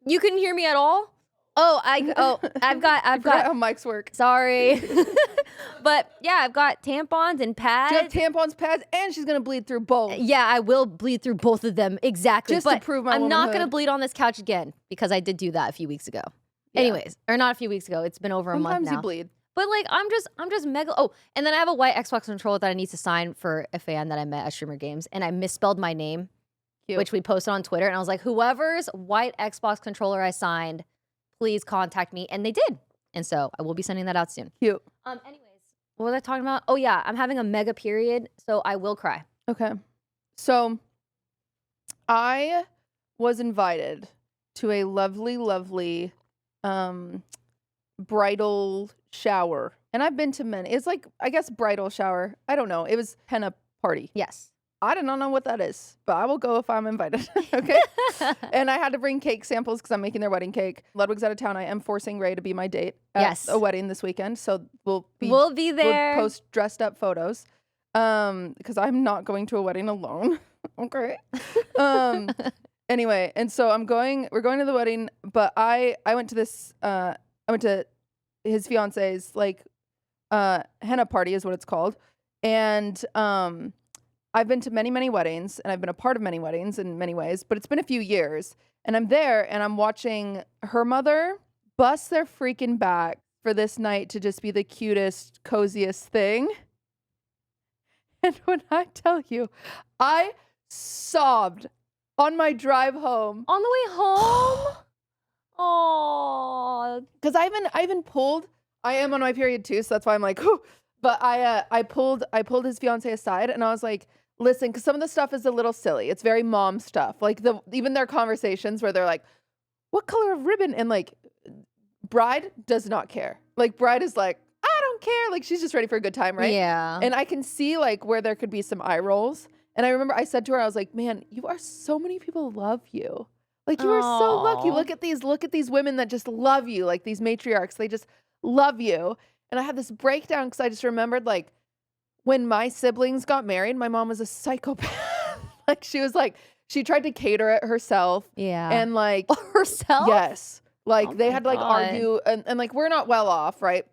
You couldn't hear me at all? I've got how mics work. Sorry. But yeah, I've got tampons and pads. She has tampons, pads, and she's gonna bleed through both. Yeah, I will bleed through both of them. Exactly. Just but to prove my I'm not womanhood. gonna bleed on this couch again because I did do that a few weeks ago. Yeah. Anyways, or not a few weeks ago. It's been over a month Sometimes now. you bleed. But like I'm just mega. Oh, and then I have a white Xbox controller that I need to sign for a fan that I met at Streamer Games, and I misspelled my name, which we posted on Twitter, and I was like, whoever's white Xbox controller I signed, please contact me, and they did, and so I will be sending that out soon. Cute. Anyways, what was I talking about? Oh yeah, I'm having a mega period, so I will cry. Okay. So I was invited to a lovely, lovely bridal shower. And I've been to many. It's like, I guess, bridal shower. I don't know. It was henna party. Yes. I do not know what that is, but I will go if I'm invited. Okay. And I had to bring cake samples because I'm making their wedding cake. Ludwig's out of town. I am forcing Rae to be my date at a wedding this weekend. So we'll be there. We'll post dressed up photos. Because I'm not going to a wedding alone. Okay. Anyway, and so we're going to the wedding, but I went to this I went to his fiance's like henna party is what it's called. And I've been to many, many weddings, and I've been a part of many weddings in many ways, but it's been a few years. And I'm there, and I'm watching her mother bust their freaking back for this night to just be the cutest, coziest thing. And when I tell you, I sobbed on my drive home. On the way home? Oh. Because I even pulled, I am on my period too, so that's why I'm like, whew. But I pulled his fiance aside, and I was like, listen, because some of the stuff is a little silly. It's very mom stuff. Like even their conversations where they're like, what color of ribbon? And like, bride does not care. Like, bride is like, I don't care. Like, she's just ready for a good time, right? Yeah. And I can see like where there could be some eye rolls. And I remember I said to her, I was like, man, so many people love you. Like, you are so lucky. Look at these women that just love you. Like these matriarchs, they just love you. And I had this breakdown because I just remembered like when my siblings got married, my mom was a psychopath. Like she tried to cater it herself. Yeah. And like herself? Yes. Like they had to like argue and like we're not well off, right?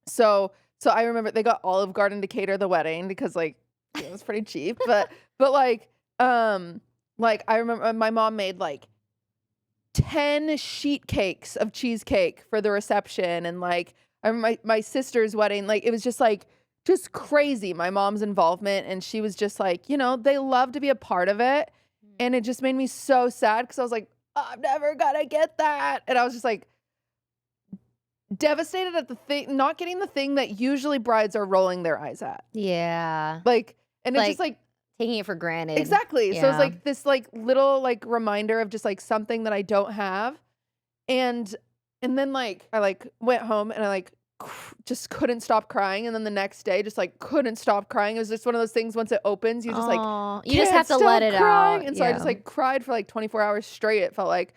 So I remember they got Olive Garden to cater the wedding because like it was pretty cheap. But like I remember my mom made like 10 sheet cakes of cheesecake for the reception. And like I remember my sister's wedding, like it was just crazy, my mom's involvement. And she was just like, they love to be a part of it. And it just made me so sad because I was like, I'm never gonna get that. And I was just like devastated at the thing, not getting the thing that usually brides are rolling their eyes at. Yeah. Like, and it's just like taking it for granted. Exactly. Yeah. So it's like this like little like reminder of just like something that I don't have. And then like I like went home and I like just couldn't stop crying. And then the next day just like couldn't stop crying. It was just one of those things once it opens, you just like you just have to let it out. And so I just like cried for like 24 hours straight, it felt like.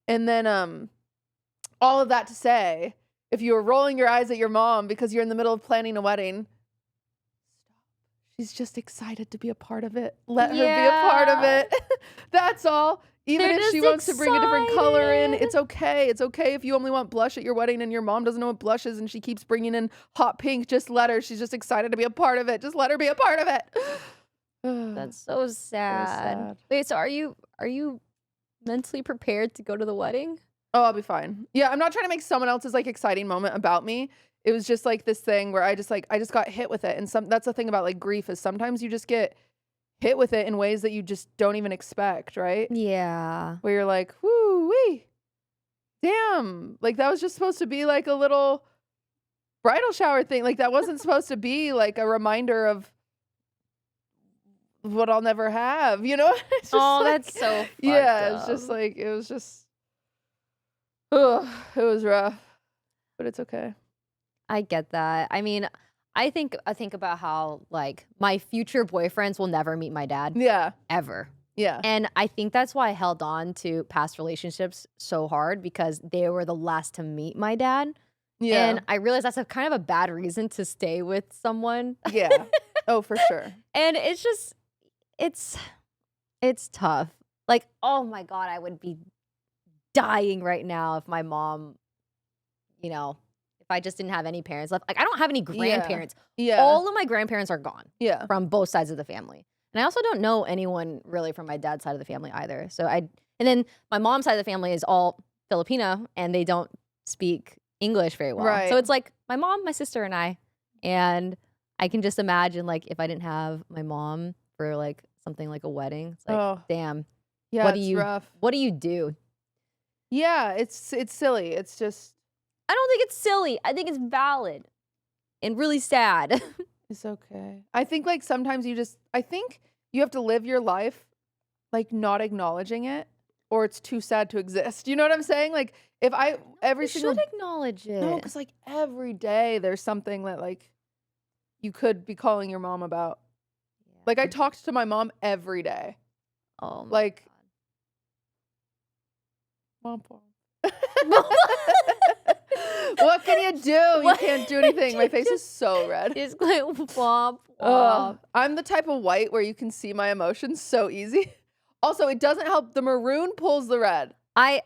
And then all of that to say, if you were rolling your eyes at your mom because you're in the middle of planning a wedding, she's just excited to be a part of it. Let her be a part of it. That's all. Even if she wants to bring a different color in, it's okay. It's okay if you only want blush at your wedding and your mom doesn't know what blush is and she keeps bringing in hot pink. Just let her. She's just excited to be a part of it. Just let her be a part of it. That's so sad. Wait, so are you mentally prepared to go to the wedding? Oh, I'll be fine. Yeah, I'm not trying to make someone else's like exciting moment about me. It was just like this thing where I just got hit with it. And that's the thing about like grief is sometimes you just get hit with it in ways that you just don't even expect, right? Yeah. Where you're like, whoo wee. Damn. Like that was just supposed to be like a little bridal shower thing. Like that wasn't supposed to be like a reminder of what I'll never have, It's just that's so yeah, it's just like it was rough. But it's okay. I get that. I mean, I think about how like my future boyfriends will never meet my dad. Yeah. Ever. Yeah. And I think that's why I held on to past relationships so hard, because they were the last to meet my dad. Yeah. And I realized that's a kind of a bad reason to stay with someone. Yeah. Oh, for sure. And it's just, it's tough. Like, oh my God, I would be dying right now if my mom, you know, if I just didn't have any parents left. Like, I don't have any grandparents. Yeah. All of my grandparents are gone. Yeah. From both sides of the family. And I also don't know anyone really from my dad's side of the family either. And then my mom's side of the family is all Filipino and they don't speak English very well. Right. So it's like my mom, my sister, and I. And I can just imagine like if I didn't have my mom for like something like a wedding, it's like, damn. Yeah, rough. What do you do? Yeah, it's silly. It's just, I don't think it's silly. I think it's valid and really sad. it's okay. I think like sometimes I think you have to live your life like not acknowledging it, or it's too sad to exist. You know what I'm saying? Like if You should acknowledge it. No, because like every day there's something that like you could be calling your mom about. Yeah. Like I talked to my mom every day. Oh my like God. Womp What can you do? You can't do anything. My face is so red. It's like womp womp. I'm the type of white where you can see my emotions so easy. Also, it doesn't help. The maroon pulls the red. I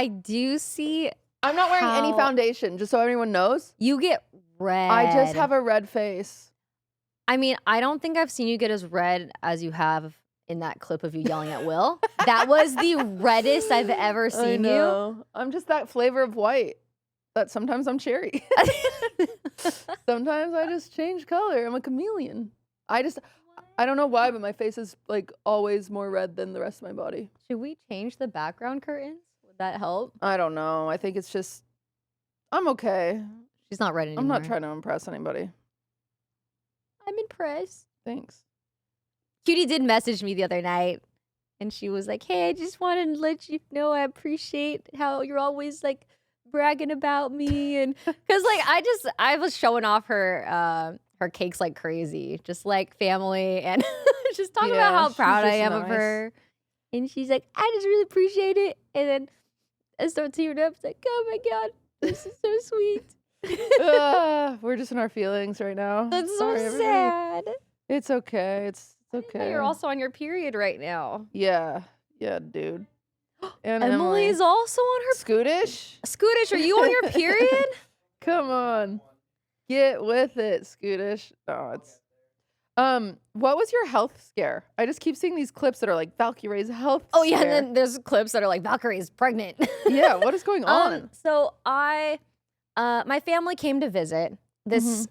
do see. I'm not wearing any foundation, just so everyone knows. You get red. I just have a red face. I mean, I don't think I've seen you get as red as you have in that clip of you yelling at Will. That was the reddest I've ever seen you. I'm just that flavor of white. That sometimes I'm cherry. Sometimes I just change color. I'm a chameleon. I don't know why, but my face is like always more red than the rest of my body. Should we change the background curtains? Would that help? I don't know. I think it's just, I'm okay. She's not red anymore. I'm not trying to impress anybody. I'm impressed. Thanks. QT did message me the other night, and she was like, "Hey, I just wanted to let you know I appreciate how you're always like bragging about me," and because like I was showing off her cakes like crazy, just like family, and just talking about how proud I am of her. And she's like, "I just really appreciate it," and then I start tearing up. It's like, "Oh my God, this is so sweet." We're just in our feelings right now. That's so sad. It's okay. It's okay. You're also on your period right now. Yeah, dude. And Emily is also on her Scootish. Scootish, are you on your period? Come on, get with it, Scootish. Oh, it's what was your health scare? I just keep seeing these clips that are like Valkyrie's health Oh yeah, scare. and then there's clips that are like Valkyrie's pregnant. Yeah, what is going on? So my family came to visit this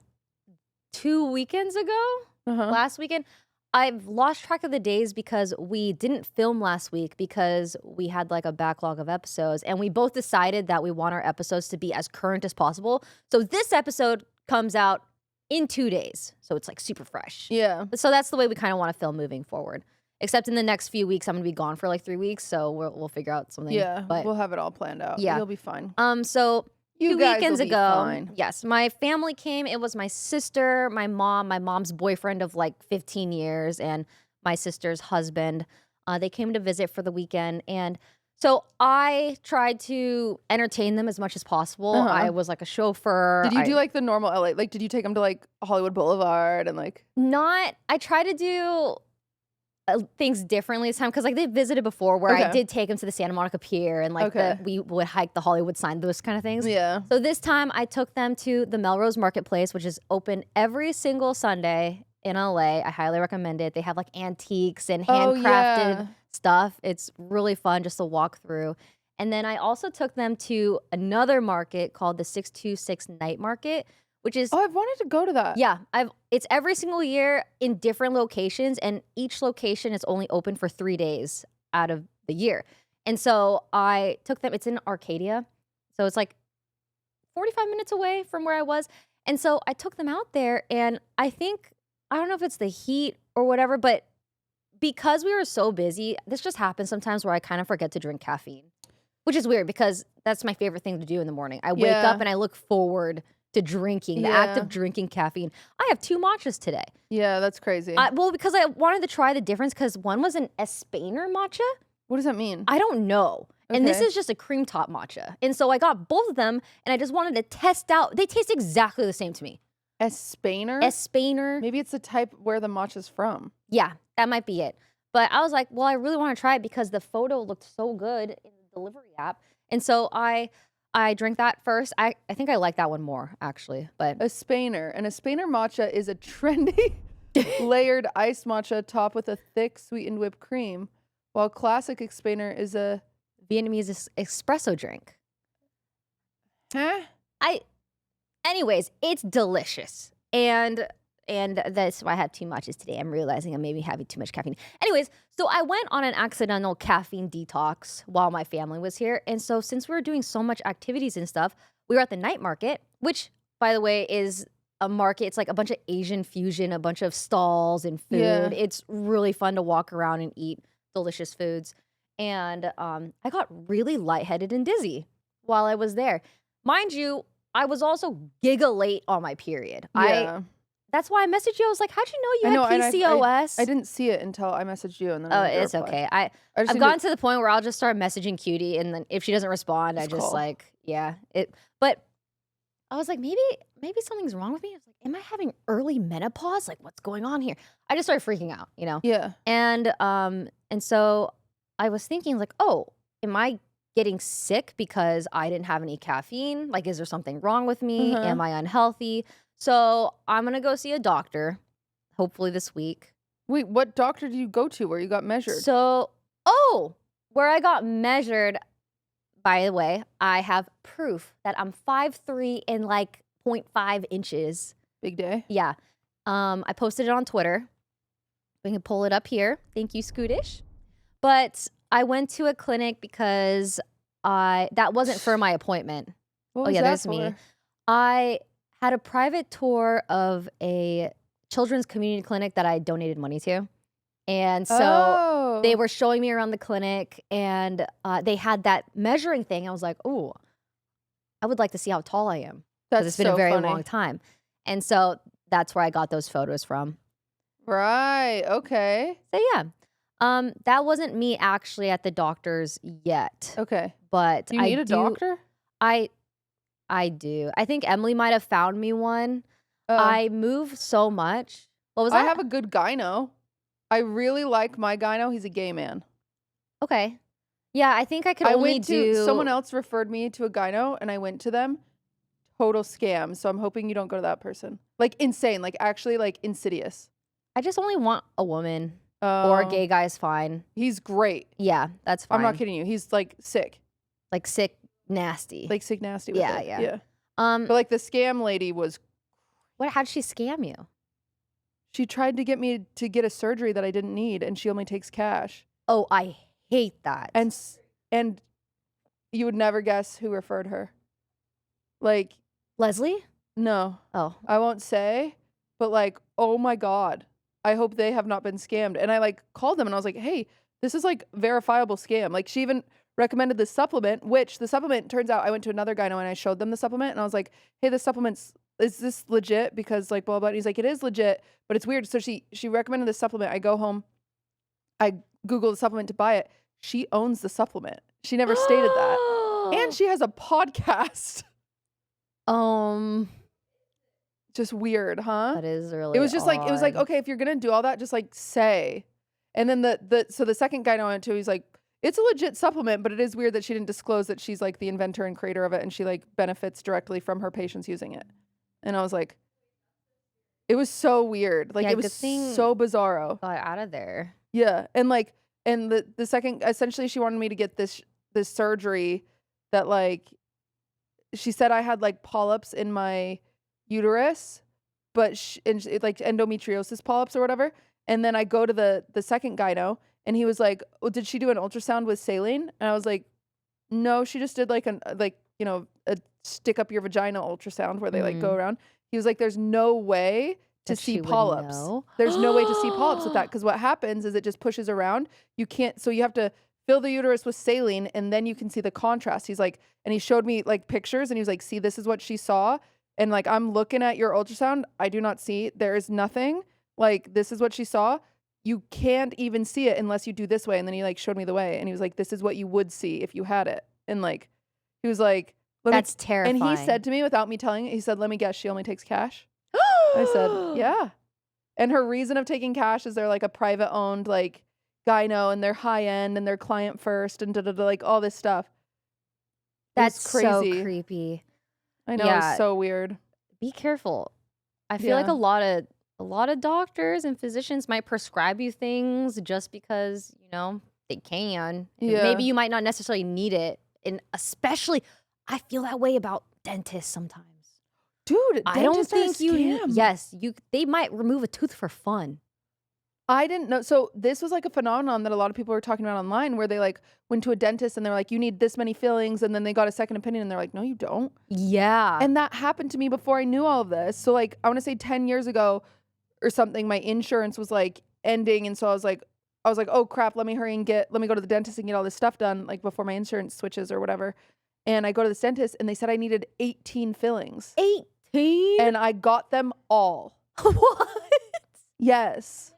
2 weekends ago, last weekend. I've lost track of the days because we didn't film last week because we had like a backlog of episodes, and we both decided that we want our episodes to be as current as possible. So this episode comes out in 2 days. So it's like super fresh. Yeah. So that's the way we kind of want to film moving forward. Except in the next few weeks, I'm going to be gone for like 3 weeks. So we'll figure out something. Yeah, but we'll have it all planned out. Yeah. You'll be fine. So You 2 guys weekends will be ago, fine. yes, my family came. It was my sister, my mom's boyfriend of like 15 years, and my sister's husband. They came to visit for the weekend, and so I tried to entertain them as much as possible. I was like a chauffeur. Did you do like the normal LA? Like, did you take them to like Hollywood Boulevard and like? I tried to do things differently this time because like they visited before where I did take them to the Santa Monica Pier and like we would hike the Hollywood sign, those kind of things. Yeah. So this time I took them to the Melrose Marketplace, which is open every single Sunday in LA. I highly recommend it. They have like antiques and handcrafted stuff. It's really fun just to walk through. And then I also took them to another market called the 626 Night Market, which is I've wanted to go to that. Yeah, it's every single year in different locations, and each location is only open for 3 days out of the year. And so I took them. It's in Arcadia, so it's like 45 minutes away from where I was. And so I took them out there, and I don't know if it's the heat or whatever, but because we were so busy, this just happens sometimes where I kind of forget to drink caffeine, which is weird because that's my favorite thing to do in the morning. I wake up and I look forward to drinking, the act of drinking caffeine. I have 2 matchas today. Yeah, that's crazy. Well, because I wanted to try the difference because one was an Espaner matcha. What does that mean? I don't know. Okay. And this is just a cream top matcha. And so I got both of them and I just wanted to test out. They taste exactly the same to me. Espaner? Espaner. Maybe it's the type where the matcha's from. Yeah, that might be it. But I was like, well, I really want to try it because the photo looked so good in the delivery app. And so I drank that first. I think I like that one more, actually. But Espaner. An Espaner matcha is a trendy layered iced matcha topped with a thick sweetened whipped cream, while classic Espaner is a Vietnamese espresso drink. Huh? Anyways, it's delicious. And that's why I have too much today. I'm realizing I'm maybe having too much caffeine. Anyways, so I went on an accidental caffeine detox while my family was here. And so since we were doing so much activities and stuff, we were at the night market, which, by the way, is a market. It's like a bunch of Asian fusion, a bunch of stalls and food. Yeah. It's really fun to walk around and eat delicious foods. And I got really lightheaded and dizzy while I was there. Mind you, I was also giga late on my period. Yeah. That's why I messaged you. I was like, how'd you know you had PCOS? I didn't see it until I messaged you. And then it's okay. I've gotten to the point where I'll just start messaging QT. And then if she doesn't respond, I just But I was like, maybe something's wrong with me. I was like, am I having early menopause? Like, what's going on here? I just started freaking out, you know? Yeah. And so I was thinking like, oh, am I getting sick because I didn't have any caffeine? Like, is there something wrong with me? Am I unhealthy? So I'm going to go see a doctor, hopefully this week. Wait, what doctor did you go to where you got measured? So, where I got measured, by the way, I have proof that I'm 5'3" and like 0.5 inches. Big day. Yeah. I posted it on Twitter. We can pull it up here. Thank you, Scootish. But I went to a clinic because that wasn't for my appointment. What was that there's for? Me. I had a private tour of a children's community clinic that I donated money to. And so they were showing me around the clinic and they had that measuring thing. I was like, oh, I would like to see how tall I am. Because it's been a very long time. And so that's where I got those photos from. Right. Okay. So yeah. That wasn't me actually at the doctor's yet. Okay. But do you need a doctor? I do. I think Emily might have found me one. I move so much. What was that? I have a good gyno. I really like my gyno. He's a gay man. Okay. Yeah, I think I could only do... Someone else referred me to a gyno, and I went to them. Total scam. So I'm hoping you don't go to that person. Like, insane. Like, actually, like, insidious. I just only want a woman. Or a gay guy is fine. He's great. Yeah, that's fine. I'm not kidding you. He's, like, sick. Like, sick, nasty. Like, sick, nasty with it. Yeah. But, like, the scam lady was... How'd she scam you? She tried to get me to get a surgery that I didn't need, and she only takes cash. Oh, I hate that. And you would never guess who referred her. Like... Leslie? No. Oh. I won't say, but, like, oh, my God. I hope they have not been scammed. And I, like, called them, and I was like, hey, this is, like, verifiable scam. Like, she even recommended the supplement, which the supplement, turns out, I went to another gyno, and I showed them the supplement, and I was like, hey, this supplement's... is this legit? Because like blah blah. And he's like, it is legit, but it's weird. So she recommended the supplement. I go home, I Google the supplement to buy it. She owns the supplement. She never stated that, and she has a podcast. Just weird, huh? That is really. It was just odd. like it was like okay, if you're gonna do all that, just like say. And then the second guy I went to, he's like, it's a legit supplement, but it is weird that she didn't disclose that she's like the inventor and creator of it, and she like benefits directly from her patients using it. And I was like, it was so weird. Like, it was so bizarro. Got out of there. Yeah. And like, and the second, essentially she wanted me to get this surgery that like, she said I had like polyps in my uterus, but like endometriosis polyps or whatever. And then I go to the second gyno, and he was like, well, did she do an ultrasound with saline? And I was like, no, she just did like a stick up your vagina ultrasound where they like go around. He was like, there's no way to see polyps. There's no way to see polyps with that, because what happens is it just pushes around. You can't, so you have to fill the uterus with saline, and then you can see the contrast. He's like, and he showed me like pictures, and he was like, see, this is what she saw. And like, I'm looking at your ultrasound. I do not see. There is nothing. Like, this is what she saw. You can't even see it unless you do this way. And then he like showed me the way. And he was like, this is what you would see if you had it. And like, he was like, That's terrifying. And he said to me without me telling it, he said, let me guess, she only takes cash. I said, yeah. And her reason of taking cash is they're like a private owned like gyno and they're high end and they're client first and like all this stuff. That's crazy. so creepy. I know, it's so weird. Be careful. I feel like a lot of doctors and physicians might prescribe you things just because, you know, they can. Yeah. Maybe you might not necessarily need it. And especially, I feel that way about dentists sometimes. Dude, I don't think you need, yes, they might remove a tooth for fun. I didn't know. So this was like a phenomenon that a lot of people were talking about online where they like went to a dentist and they're like, you need this many fillings. And then they got a second opinion and they're like, no, you don't. Yeah. And that happened to me before I knew all of this. So like, I want to say 10 years ago or something, my insurance was like ending. And so I was like, oh crap, let me hurry and let me go to the dentist and get all this stuff done like before my insurance switches or whatever. And I go to the dentist and they said I needed 18 fillings. 18? And I got them all. What? Yes.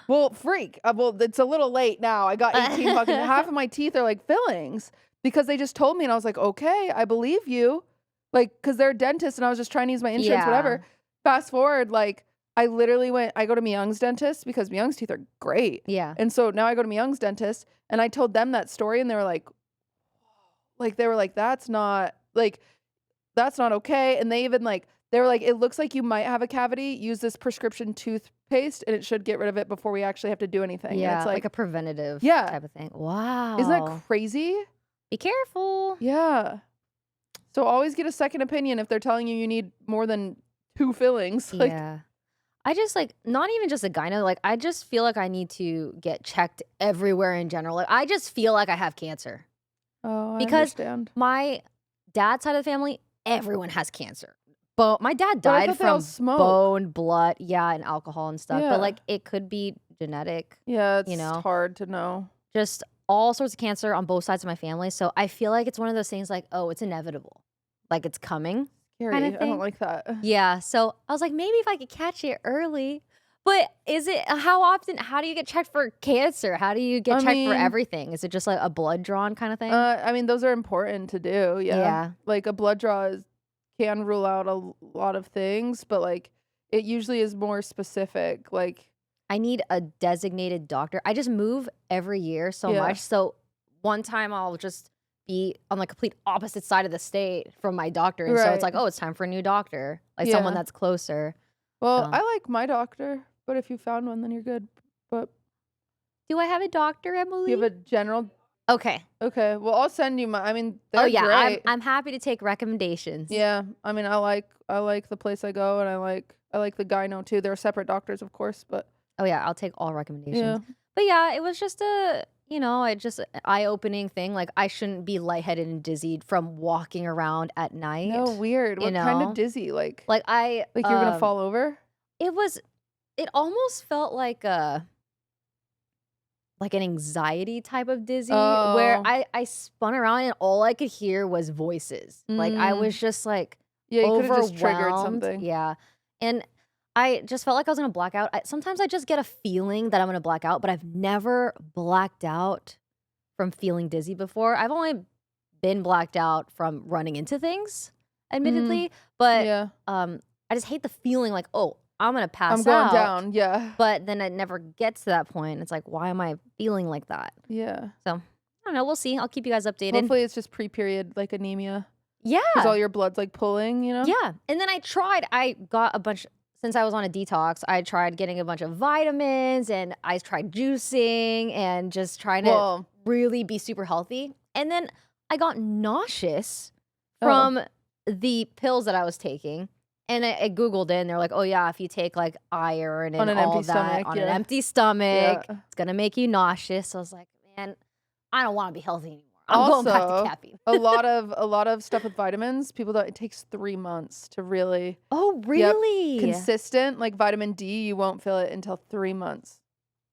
Well, freak. Well, it's a little late now. I got 18 fucking, half of my teeth are like fillings because they just told me and I was like, okay, I believe you. Like, cause they're a dentist and I was just trying to use my insurance, whatever. Fast forward, like I literally I go to Myung's dentist because Myung's teeth are great. Yeah. And so now I go to Myung's dentist and I told them that story and they were like, that's not okay. And they even like, they were like, it looks like you might have a cavity. Use this prescription toothpaste and it should get rid of it before we actually have to do anything. Yeah, and it's like a preventative type of thing. Wow. Isn't that crazy? Be careful. Yeah. So always get a second opinion if they're telling you need more than 2 fillings. Like, yeah. I just like, not even just a gyno, like I just feel like I need to get checked everywhere in general. Like I just feel like I have cancer. Oh, I because understand. My dad's side of the family, everyone has cancer. But my dad died from bone, blood, and alcohol and stuff. Yeah. But like it could be genetic. Yeah, it's hard to know. Just all sorts of cancer on both sides of my family. So I feel like it's one of those things like, oh, it's inevitable. Like it's coming. Scary. I don't like that. Yeah. So I was like, maybe if I could catch it early. But how do you get checked for cancer? How do you get checked for everything? Is it just like a blood drawn kind of thing? I mean, those are important to do. Yeah. Like a blood draw can rule out a lot of things, but like it usually is more specific. Like I need a designated doctor. I just move every year so much. So one time I'll just be on the complete opposite side of the state from my doctor. And so it's like, oh, it's time for a new doctor. Like someone that's closer. Well, I like my doctor, but if you found one, then you're good. But do I have a doctor, Emily? You have a general. Okay. Well, I'll send you my. I mean, they're great. I'm happy to take recommendations. Yeah, I mean, I like the place I go, and I like the gyno too. They're separate doctors, of course, but I'll take all recommendations. Yeah. But it was just just an eye-opening thing. Like I shouldn't be lightheaded and dizzied from walking around at night. No, weird. What kind of dizzy? Like you're gonna fall over? It almost felt like an anxiety type of dizzy where I spun around and all I could hear was voices. Like I was just like you could have overwhelmed. just triggered something. Yeah. And I just felt like I was gonna black out. Sometimes I just get a feeling that I'm gonna black out, but I've never blacked out from feeling dizzy before. I've only been blacked out from running into things, admittedly. But I just hate the feeling like, oh, I'm gonna pass out. I'm going down, yeah. But then it never gets to that point. It's like, why am I feeling like that? Yeah. So I don't know. We'll see. I'll keep you guys updated. Hopefully it's just pre-period like anemia. Yeah. Because all your blood's like pulling, you know? Yeah. And then I got a bunch, since I was on a detox, I tried getting a bunch of vitamins and I tried juicing and just trying to really be super healthy. And then I got nauseous from the pills that I was taking. And I Googled it and they're like, oh yeah, if you take like iron and all that on an empty stomach, it's gonna make you nauseous. So I was like, man, I don't want to be healthy anymore. I'm going back to caffeine. a lot of stuff with vitamins, it takes 3 months to really. Oh, really? Consistent, like vitamin D, you won't feel it until 3 months.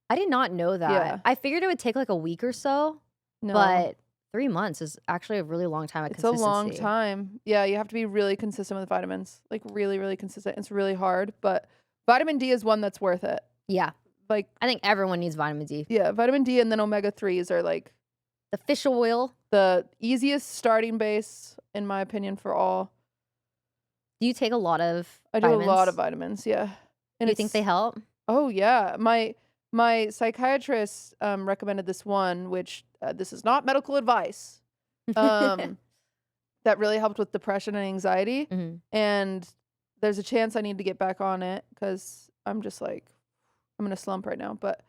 I did not know that. Yeah. I figured it would take like a week or so. No. But 3 months is actually a really long time of It's a long consistency. time. Yeah, you have to be really consistent with vitamins. Like really, really consistent. It's really hard, but vitamin D is one that's worth it. Yeah. Like I think everyone needs vitamin D. yeah, vitamin D and then omega-3s are like The fish oil. the easiest starting base, in my opinion, for all. Do you take a lot of I do vitamins? a lot of vitamins, yeah. And Do you think they help? Oh yeah, my psychiatrist recommended this one, which this is not medical advice. That really helped with depression and anxiety, and there's a chance I need to get back on it because I'm just like I'm in a slump right now. But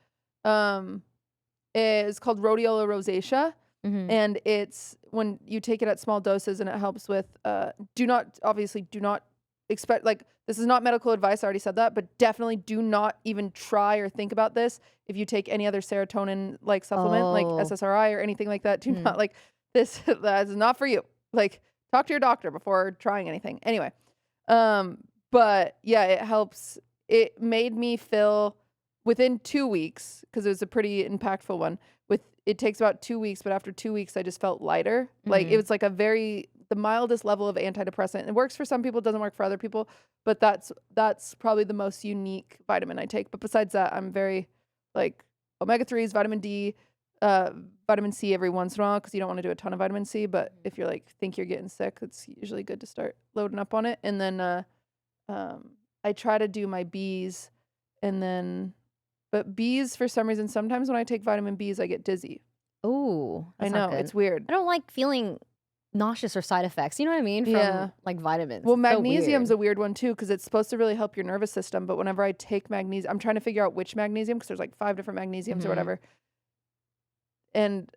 it's called rhodiola rosacea. And it's when you take it at small doses and it helps with do not expect, like, this is not medical advice, I already said that, but definitely do not even try or think about this if you take any other serotonin like supplement like SSRI or anything like that. Do not, like, this that is not for you. Like, talk to your doctor before trying anything. Anyway, but yeah, it helps. It made me feel within 2 weeks, because it was a pretty impactful one. It takes about 2 weeks, but after 2 weeks, I just felt lighter. Like, it was like the mildest level of antidepressant. It works for some people, it doesn't work for other people, but that's probably the most unique vitamin I take. But besides that, I'm very, like, omega-3s, vitamin D, vitamin C every once in a while, because you don't want to do a ton of vitamin C, but if you're like, think you're getting sick, it's usually good to start loading up on it. And then I try to do my Bs, and then... But Bs, for some reason, sometimes when I take vitamin Bs, I get dizzy. Oh, I know, it's weird. I don't like feeling nauseous or side effects. You know what I mean? From like vitamins. Well, magnesium's a weird one too, because it's supposed to really help your nervous system. But whenever I take magnesium, I'm trying to figure out which magnesium, because there's like 5 different magnesiums or whatever. And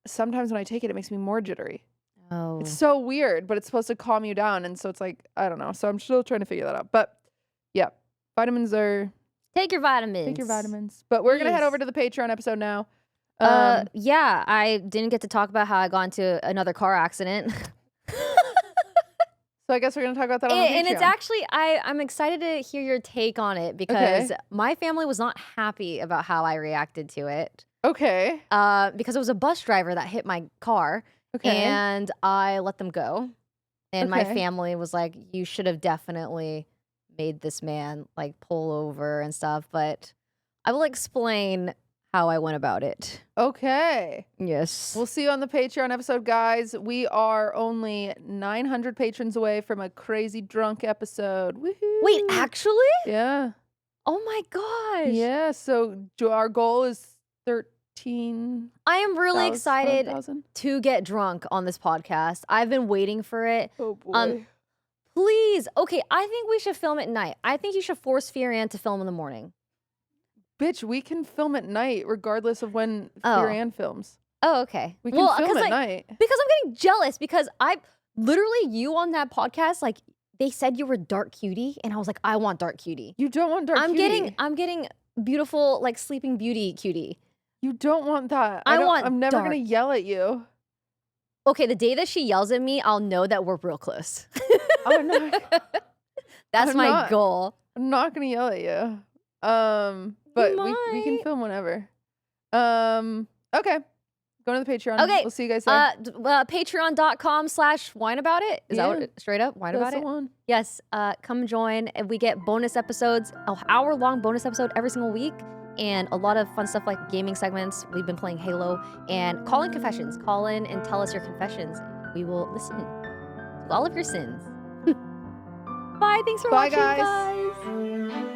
sometimes when I take it, it makes me more jittery. Oh. It's so weird, but it's supposed to calm you down. And so it's like, I don't know. So I'm still trying to figure that out. But yeah, vitamins are... Take your vitamins. Take your vitamins. But we're going to head over to the Patreon episode now. Yeah, I didn't get to talk about how I got into another car accident. So I guess we're going to talk about that on the Patreon. And it's actually, I'm excited to hear your take on it, because my family was not happy about how I reacted to it. Okay. Because it was a bus driver that hit my car, and I let them go. And my family was like, you should have definitely made this man like pull over and stuff, but I will explain how I went about it. Okay. Yes. We'll see you on the Patreon episode, guys. We are only 900 patrons away from a crazy drunk episode. Woohoo. Wait, actually? Yeah. Oh my gosh. Yeah, so our goal is 13. I am really excited to get drunk on this podcast. I've been waiting for it. Oh boy. Please. Okay, I think we should film at night. I think you should force Furian to film in the morning. Bitch, we can film at night regardless of when Furian films. Oh, okay. We can film at night. Because I'm getting jealous, because you on that podcast, like, they said you were dark cutie, and I was like, I want dark cutie. You don't want dark cutie. I'm getting beautiful, like, sleeping beauty cutie. You don't want that. I'm never going to yell at you. Okay, the day that she yells at me, I'll know that we're real close. I'm not. That's my goal. I'm not gonna yell at you. But we can film whenever. Okay. Go to the Patreon. Okay. We'll see you guys there. Patreon.com/whineaboutit. Is that what straight up? Whine about it? One. Yes. Come join. And we get bonus episodes, an hour-long bonus episode every single week. And a lot of fun stuff like gaming segments. We've been playing Halo. And call-in confessions. Call in and tell us your confessions. We will listen to all of your sins. Bye. Thanks for watching, guys.